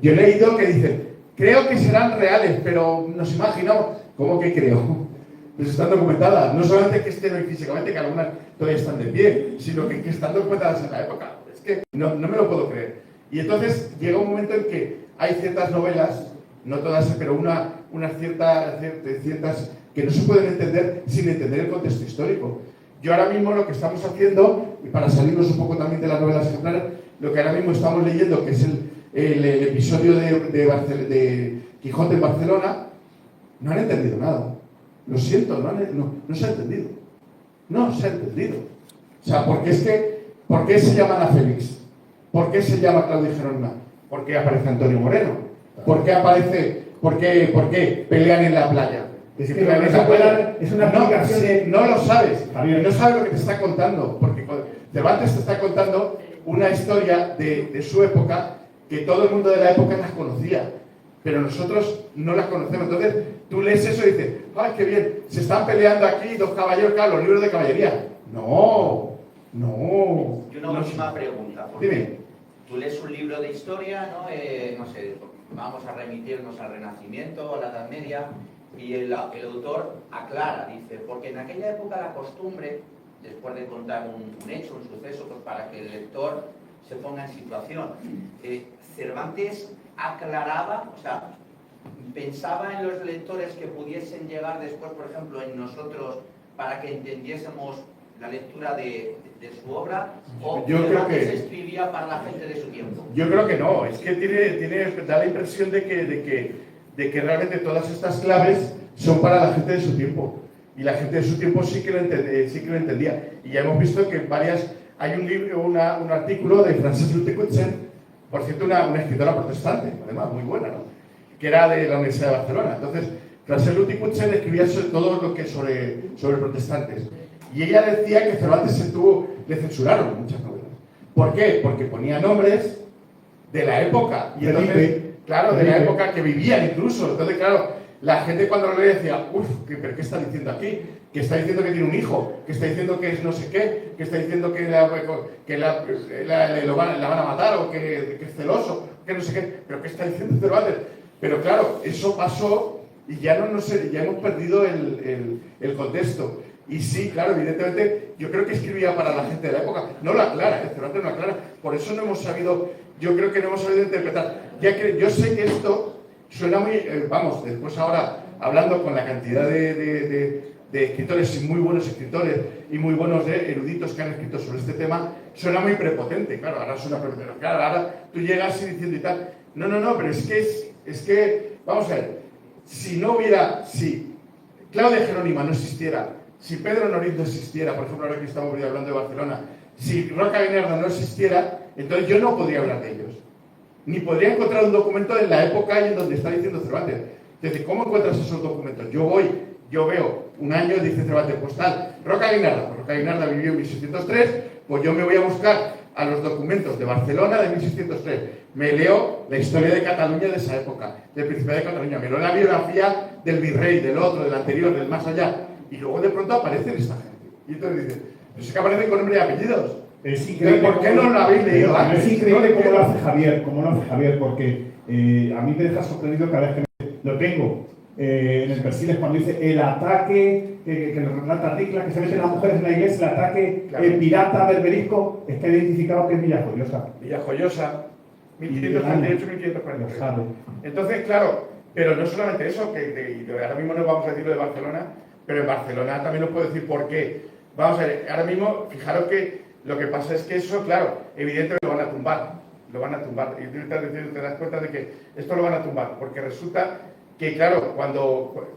yo he leído que dicen, creo que serán reales, pero nos imaginamos, ¿cómo que creo? Pues están documentadas, no solamente que estén hoy físicamente, que algunas todavía están de pie, sino que están documentadas en la época. Es que no me lo puedo creer. Y entonces llega un momento en que hay ciertas novelas, no todas, pero unas ciertas que no se pueden entender sin entender el contexto histórico. Yo ahora mismo lo que estamos haciendo, y para salirnos un poco también de las novelas ejemplares, lo que ahora mismo estamos leyendo, que es el episodio de Quijote en Barcelona, no han entendido nada. Lo siento, no se ha entendido. No se ha entendido. O sea, ¿por qué se llama Ana Félix? ¿Por qué se llama Claudia Jerónima? ¿Por qué aparece Antonio Moreno? ¿Por qué pelean en la playa? Es que es una aplicación de... No lo sabes. Javier. No sabes lo que te está contando. Porque Cervantes te está contando una historia de su época que todo el mundo de la época las conocía. Pero nosotros no las conocemos. Entonces, tú lees eso y dices, ¡ay, qué bien! Se están peleando aquí dos caballeros, claro, los libros de caballería. No. Y una última pregunta. Dime. Tú lees un libro de historia, ¿no? No sé, vamos a remitirnos al Renacimiento, a la Edad Media, y el autor aclara, dice, porque en aquella época la costumbre, después de contar un hecho, un suceso, pues para que el lector se ponga en situación, Cervantes aclaraba, o sea, pensaba en los lectores que pudiesen llegar después, por ejemplo, en nosotros, para que entendiésemos la lectura de su obra, o Yo creo que se escribía para la gente de su tiempo. Yo creo que no, es que da la impresión de que realmente todas estas claves son para la gente de su tiempo. Y la gente de su tiempo sí que lo entendía. Y ya hemos visto que hay un libro, un artículo de Frances Luthe-Kutzen, por cierto, una escritora protestante, además muy buena, ¿no? Que era de la Universidad de Barcelona. Entonces, Frances Luthe-Kutzen escribía todo lo que sobre protestantes. Y ella decía que Cervantes le censuraron muchas novelas. ¿Por qué? Porque ponía nombres de la época. Y entonces, claro, de la época que vivían incluso. Entonces, claro, la gente cuando lo leía decía, uff, ¿pero qué está diciendo aquí? Que está diciendo que tiene un hijo, que está diciendo que es no sé qué, que está diciendo que la van a matar o que es celoso, que no sé qué. ¿Pero qué está diciendo Cervantes? Pero claro, eso pasó y ya hemos perdido el contexto. Y sí, claro, evidentemente, yo creo que escribía para la gente de la época. No lo aclara, Cervantes no lo aclara. Por eso no hemos sabido, yo creo que no hemos sabido interpretar. Ya que yo sé que esto suena muy, después ahora, hablando con la cantidad de escritores y muy buenos escritores y muy buenos eruditos que han escrito sobre este tema, suena muy prepotente. Claro, ahora suena prepotente. Claro, ahora tú llegas y diciendo y tal. No, pero es que, vamos a ver, si Claudia Jerónima no existiera, si Pedro Noriz no existiera, por ejemplo, ahora que estamos hablando de Barcelona, si Roca Guinardo no existiera, entonces yo no podría hablar de ellos. Ni podría encontrar un documento en la época en donde está diciendo Cervantes. Entonces, ¿cómo encuentras esos documentos? Yo veo un año, dice Cervantes, pues tal, Roca Guinardo. Pues Roca Guinardo vivió en 1603, pues yo me voy a buscar a los documentos de Barcelona de 1603. Me leo la historia de Cataluña de esa época, del Principado de Cataluña. Me leo la biografía del virrey, del otro, del anterior, del más allá. Y luego de pronto aparecen esta gente. Y entonces dicen, pues es que aparecen con nombre y apellidos. Es increíble. ¿Por qué no lo habéis leído antes? Es increíble cómo lo hace Javier, porque a mí me deja sorprendido cada vez que lo tengo en el Persiles cuando dice el ataque, que lo relata Ricla, que se meten las mujeres en la iglesia, el ataque pirata berberisco, está identificado que es Villajoyosa. Villajoyosa, 1538-1540. Entonces, claro, pero no solamente eso, que ahora mismo no vamos a decir lo de Barcelona, pero en Barcelona también os puedo decir por qué. Vamos a ver, ahora mismo, fijaros que lo que pasa es que eso, claro, evidentemente lo van a tumbar. Y tú te das cuenta de que esto lo van a tumbar, porque resulta que, claro, cuando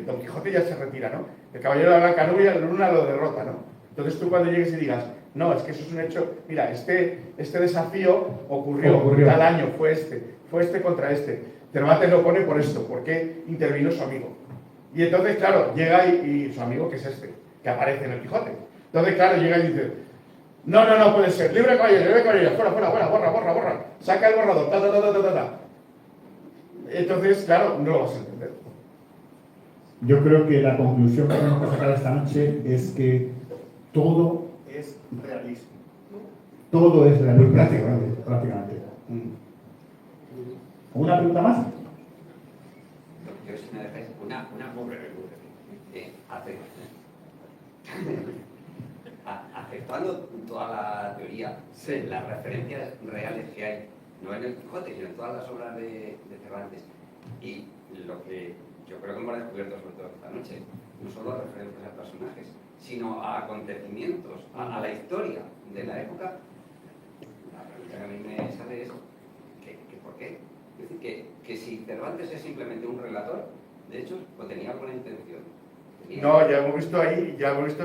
Don Quijote ya se retira, ¿no? El caballero de la Blanca Luna lo derrota, ¿no? Entonces tú cuando llegues y digas, no, es que eso es un hecho, mira, este desafío ocurrió tal año, fue este contra este. Cervantes lo pone por esto, porque intervino su amigo. Y entonces, claro, llega y su amigo, que es que aparece en el Quijote. Entonces, claro, llega y dice, no puede ser, libre caballero, fuera, borra. Saca el borrador, Entonces, claro, no lo vas a entender. Yo creo que la conclusión que tenemos que sacar esta noche es que todo es realismo. Todo es realismo. Prácticamente. ¿Una pregunta más? Yo, si me dejáis, una pobre pregunta. Aceptando toda la teoría, las referencias reales que hay, no en el Quijote, sino en todas las obras de Cervantes, y lo que yo creo que hemos descubierto sobre todo esta noche, no solo referencias a personajes, sino a acontecimientos, a la historia de la época. La pregunta que a mí me sale es ¿por qué? Es decir, que si Cervantes es simplemente un relator de hechos, o tenía alguna intención. No, ya hemos visto ahí,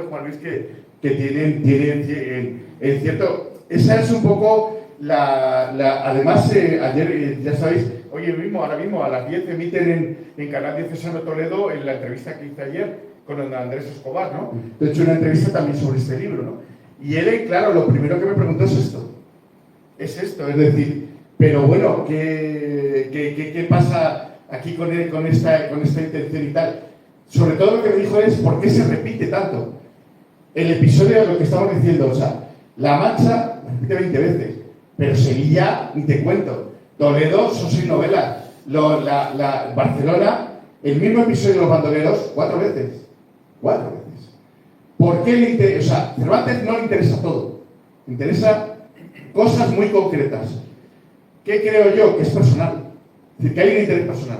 Juan Luis, que tienen en cierto... Esa es un poco además, ayer, ya sabéis, ahora mismo a las 10 emiten en Canal 10 Cesano Toledo en la entrevista que hice ayer con don Andrés Escobar, ¿no? De hecho, una entrevista también sobre este libro, ¿no? Y él, claro, lo primero que me preguntó es esto. Es decir, pero bueno, ¿qué pasa aquí con esta intención y tal? Sobre todo lo que me dijo es, ¿por qué se repite tanto? El episodio de lo que estamos diciendo, o sea, La Mancha repite 20 veces, pero Sevilla, ni te cuento. Toledo son 6 novelas. Barcelona, el mismo episodio de Los Bandoleros, 4 veces. 4 veces. ¿Por qué le interesa? O sea, Cervantes no le interesa todo. Le interesa cosas muy concretas. ¿Qué creo yo? Que es personal. Es decir, que hay un interés personal.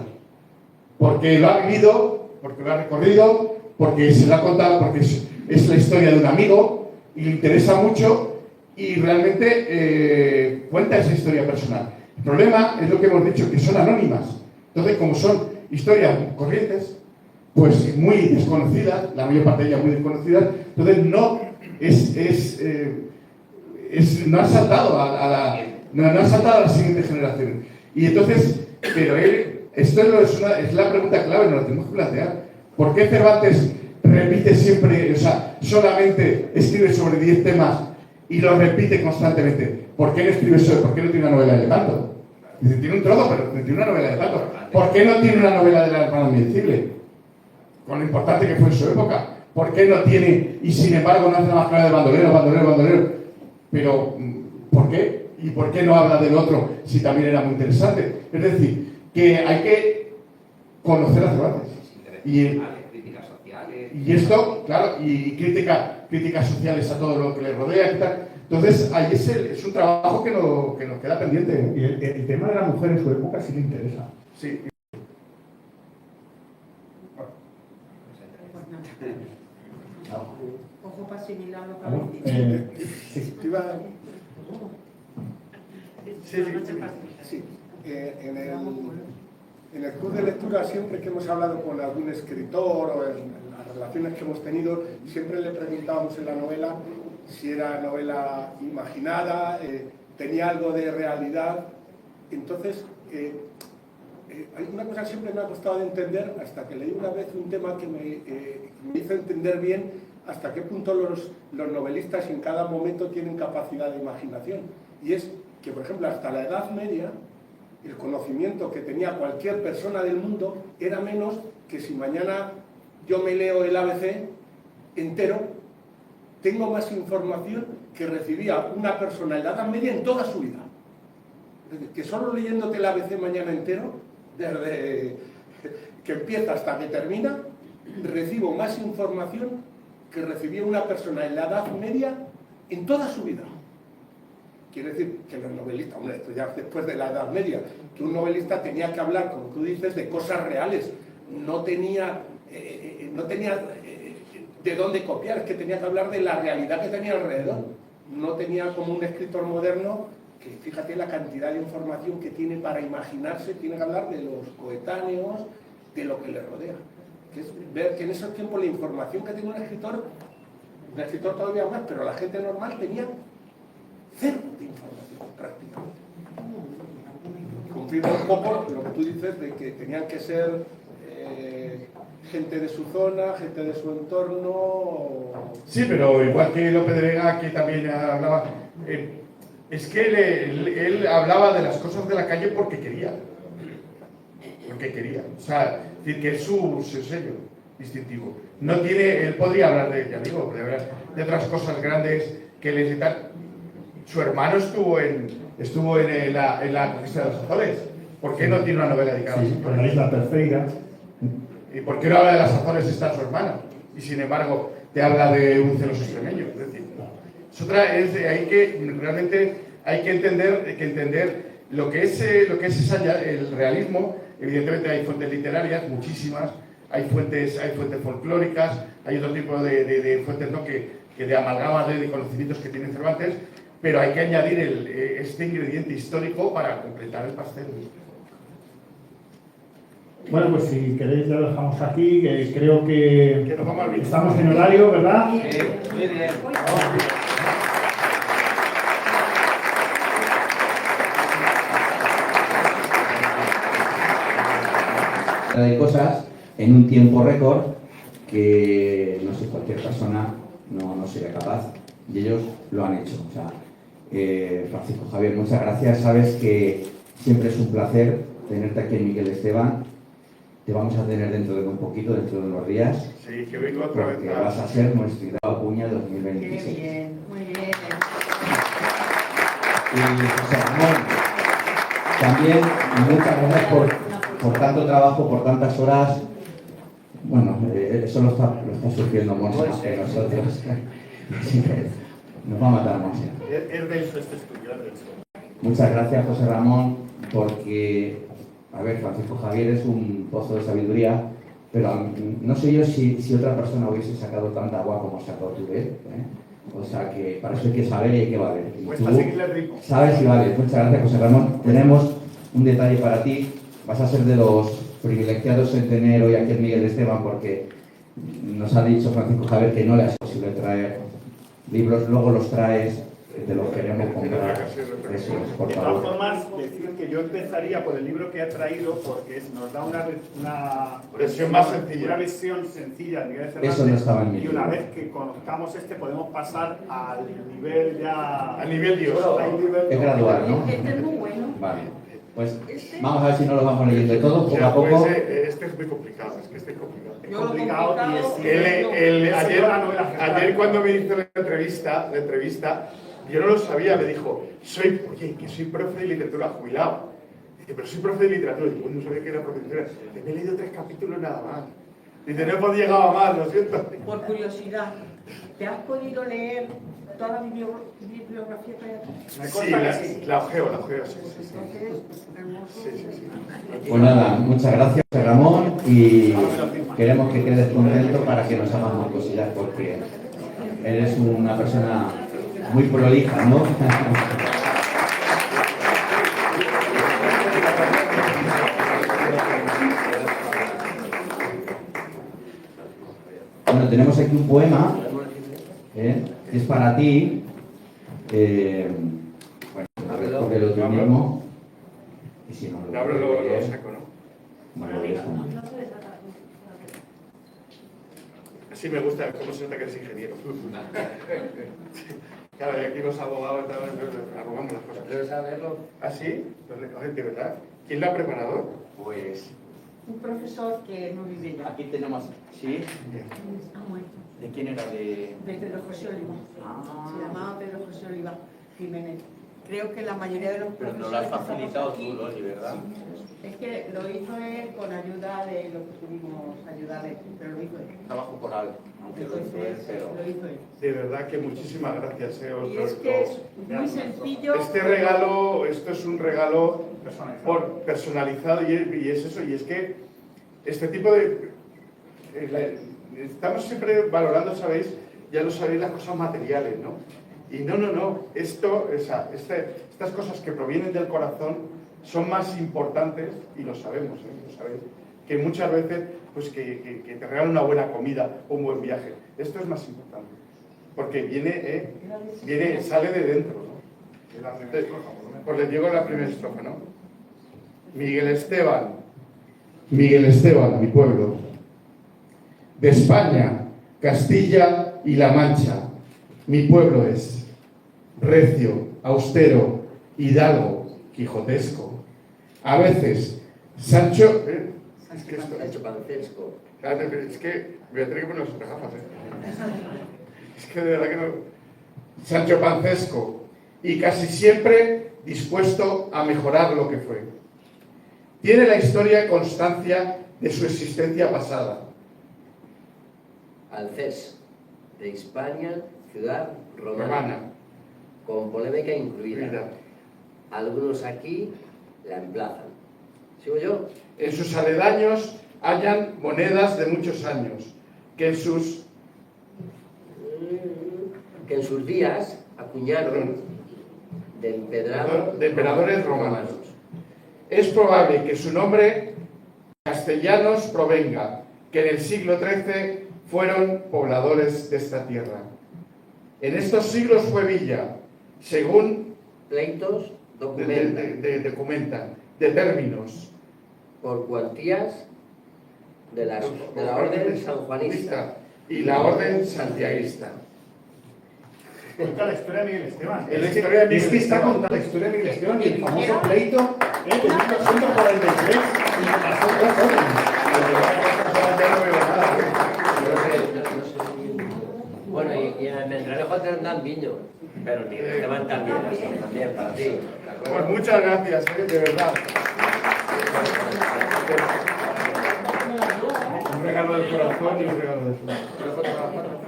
Porque lo ha vivido, porque lo ha recorrido, porque se lo ha contado, porque es la historia de un amigo y le interesa mucho y realmente cuenta esa historia personal. El problema es lo que hemos dicho, que son anónimas. Entonces, como son historias corrientes, pues muy desconocidas, la mayor parte de ellas muy desconocidas, entonces no no ha saltado no ha saltado a la siguiente generación. Y entonces, pero esto es la pregunta clave, nos la tenemos que plantear. ¿Por qué Cervantes repite siempre, o sea, solamente escribe sobre 10 temas y los repite constantemente? ¿Por qué no escribe sobre, por qué no tiene una novela de Lepanto? Dice, tiene un trozo, pero no tiene una novela de Lepanto. ¿Por qué no tiene una novela de la hermana invencible? Con lo importante que fue en su época. ¿Por qué no tiene, y sin embargo no hace más clara de bandolero? Pero, ¿por qué? ¿Y por qué no habla del otro si también era muy interesante? Es decir, que hay que conocer a Cervantes. Críticas sociales. Y esto, claro, y críticas sociales a todo lo que le rodea y tal. Entonces, ahí es un trabajo que nos queda pendiente. Y el tema de la mujer en su época sí le interesa. Sí. Ojo para asimilar lo que habéis dicho. Sí. En el club de lectura, siempre que hemos hablado con algún escritor o en las relaciones que hemos tenido, siempre le preguntábamos en la novela si era novela imaginada, tenía algo de realidad. Entonces, hay una cosa que siempre me ha costado de entender, hasta que leí una vez un tema que me hizo entender bien hasta qué punto los novelistas en cada momento tienen capacidad de imaginación. Y es que, por ejemplo, hasta la Edad Media, el conocimiento que tenía cualquier persona del mundo era menos que si mañana yo me leo el ABC entero, tengo más información que recibía una persona en la Edad Media en toda su vida. Es decir, que solo leyéndote el ABC mañana entero, desde que empieza hasta que termina, recibo más información que recibía una persona en la Edad Media en toda su vida. Quiere decir que los novelistas, hombre, esto ya después de la Edad Media, que un novelista tenía que hablar, como tú dices, de cosas reales, no tenía de dónde copiar, es que tenía que hablar de la realidad que tenía alrededor. No tenía como un escritor moderno, que fíjate la cantidad de información que tiene para imaginarse, tiene que hablar de los coetáneos, de lo que le rodea. Que es ver que en esos tiempos la información que tenía un escritor todavía más, pero la gente normal tenía cero de información prácticamente. Confirma un poco lo que tú dices de que tenían que ser gente de su zona, gente de su entorno. Sí, pero igual que Lope de Vega, que también hablaba, es que él hablaba de las cosas de la calle porque quería. porque quería. O sea, es decir, que es su sello distintivo. No tiene, él podría hablar de, ya digo, podría hablar de otras cosas grandes que les tal. Su hermano estuvo en la conquista de los Azores. ¿Por qué no tiene una novela dedicada a los Sí, con Azores? la isla Terceira. ¿Y por qué no habla de las Azores si está su hermano? Y sin embargo, te habla de un celoso extremeño. Es decir, realmente hay que entender lo que es el realismo. Evidentemente hay fuentes literarias, muchísimas, hay fuentes folclóricas, hay otro tipo de fuentes, ¿no? que de amalgamas de conocimientos que tiene Cervantes, pero hay que añadir este ingrediente histórico para completar el pastel. Bueno, pues si queréis ya lo dejamos aquí, que creo que nos vamos al vídeo. estamos en horario, ¿verdad? Muy bien. De cosas en un tiempo récord que no sé, cualquier persona no sería capaz, y ellos lo han hecho. O sea, Francisco Javier, muchas gracias. Sabes que siempre es un placer tenerte aquí en Miguel Esteban. Te vamos a tener dentro de un poquito, dentro de unos días, Sí, que vengo otra vez. porque vas a ser nuestro invitado a Acuña 2026. Qué bien, muy bien. Y José Ramón, también muchas gracias por tanto trabajo, por tantas horas. Bueno, eso lo está sufriendo Monse más que nosotros. Sí, nos va a matar Monse. Es denso este estudio, es denso. Muchas gracias, José Ramón, porque, a ver, Francisco Javier es un pozo de sabiduría, pero no sé yo si otra persona hubiese sacado tanta agua como sacó tú de él. O sea que para eso hay que saber y hay que valer. Y Cuesta tú seguirle el ritmo. sabes y vales. Muchas gracias, José Ramón. Tenemos un detalle para ti. Vas a ser de los privilegiados en tener hoy aquí en Miguel Esteban, porque nos ha dicho Francisco Javier que no le es posible traer libros, luego los traes, te los queremos comprar. Eso es, por De todas favor. formas, decir que yo empezaría por el libro que ha traído, porque nos da una Versión más sencilla. Una versión sencilla de Miguel Cervantes. Eso no estaba en mi Y una libro. vez que conozcamos este, podemos pasar al nivel ya. Al nivel Dios. Al nivel- Es gradual, ¿no? Este es muy bueno. Vale. Pues vamos a ver si no los vamos leyendo todos, poco a poco. Pues, este es muy complicado, es que este es complicado. Es complicado y es. Ayer cuando me hizo la entrevista, yo no lo sabía, me dijo, soy profe de literatura jubilado. Dice, pero soy profe de literatura. Digo, no sabía que era profe de literatura. Dice, me he leído 3 capítulos nada más. Dice, no hemos llegado a más, lo siento. Por curiosidad, ¿te has podido leer toda la bibliografía que hay aquí? Me Sí, consta que sí. la ojeo, sí. Entonces, hermoso. Sí. Pues nada, muchas gracias, Ramón, y queremos que quedes contento para que nos hagas más cosillas, porque eres una persona muy prolija, ¿no? Bueno, tenemos aquí un poema, que es para ti. Bueno, a ver, cógelo tú mismo. Y si no Ahora lo saco, ¿no? bueno, lo dejo. Sí me gusta cómo se nota que eres ingeniero. Claro, y aquí los abogados arrugamos las cosas. ¿Debes saberlo? ¿Ah, sí? Oye, ¿de verdad? ¿Quién lo ha preparado? Pues Un profesor que no vive ya. aquí tenemos, ¿sí? Ha muerto. ¿De quién era? De Pedro José Oliva. Ah. Se llamaba Pedro José Oliva Jiménez. Creo que la mayoría de los Pero profesores. no lo has que estamos facilitado aquí- tú, Loli, ¿verdad? Es que lo hizo él con ayuda de los que pudimos ayudarle, pero lo hizo él. Trabajo por algo, aunque lo hizo él, Entonces, pero... lo hizo él. De verdad que muchísimas gracias. Y es que es muy sencillo. Este regalo, esto es un regalo personalizado y es eso, y es que este tipo de... estamos siempre valorando, ¿sabéis? Ya lo sabéis, las cosas materiales, ¿no? Y no, esto, estas cosas que provienen del corazón son más importantes, y lo sabemos, lo sabéis, que muchas veces pues que te regalan una buena comida o un buen viaje. Esto es más importante, porque sale de dentro, ¿no? Pues les digo la primera estrofa, ¿no? Miguel Esteban, mi pueblo, de España, Castilla y La Mancha, mi pueblo es recio, austero, hidalgo, quijotesco. A veces, Sancho, Es que esto... Sancho Pancesco. Claro, es que voy a tener que poner las otras gafas, Es que de verdad que no... Sancho Pancesco. Y casi siempre dispuesto a mejorar lo que fue. Tiene la historia constancia de su existencia pasada. Alcés, de Hispania, ciudad romana. Romana. Con polémica incluida. Incluida. Algunos aquí la emplazan. ¿Sigo yo? En sus aledaños hallan monedas de muchos años, que en sus días acuñaron de emperadores romanos. Es probable que su nombre castellanos provenga, que en el siglo XIII fueron pobladores de esta tierra. En estos siglos fue villa, según pleitos documentan, de términos. Por cuantías de la orden sanjuanista y la orden santiaguista. Cuenta la historia de Miguel Esteban. La historia de Miguel Es que está Esteban. contando la historia de Miguel Esteban y el famoso pleito de 1843 y pasó 2 órdenes. Bueno, y en el Mentrejo tendrán viño, pero Miguel Esteban también para ti. Pues muchas gracias, de verdad. Un regalo del corazón y un regalo del corazón.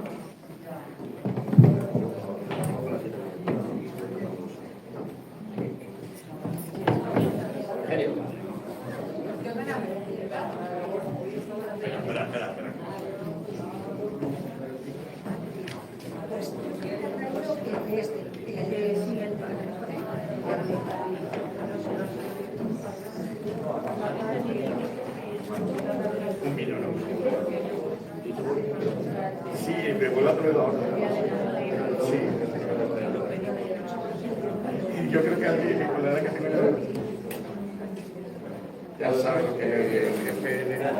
Sí, me vuelvo a traer ahora. Sí. Y yo creo que alguien con la edad que tengo ya sabe lo que el jefe le da.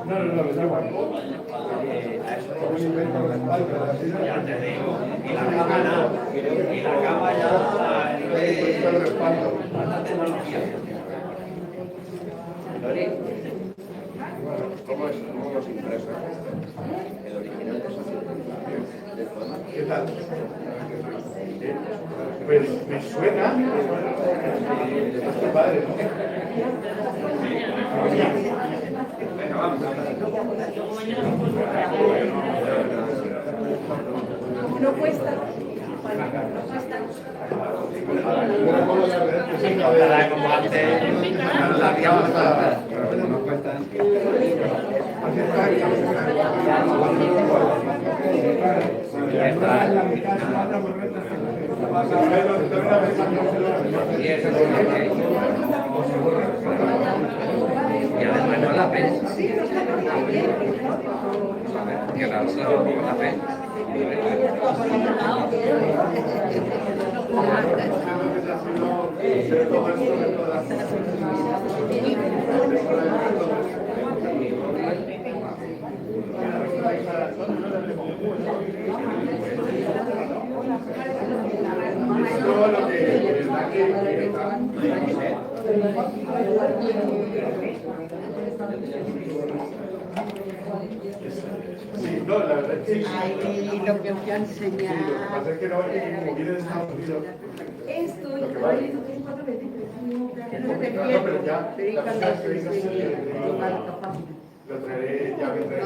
No, da igual. Ya te digo, y la cámara ya la tecnología. ¿Cómo es los impresos? El original de ¿Qué tal? Pues me suena. Es tu padre, ¿no? Venga, vamos. No cuesta. Como antes, la guiamos Pero no cuestan. Y además no la ves. Que la ves. Sí, no, la verdad es que sí. Ay, lo que os voy a enseñar. Lo que pasa es que no, como viene de Estados Unidos. Esto, Lo que vale. no, pero ya, lo traeré, ya vendré.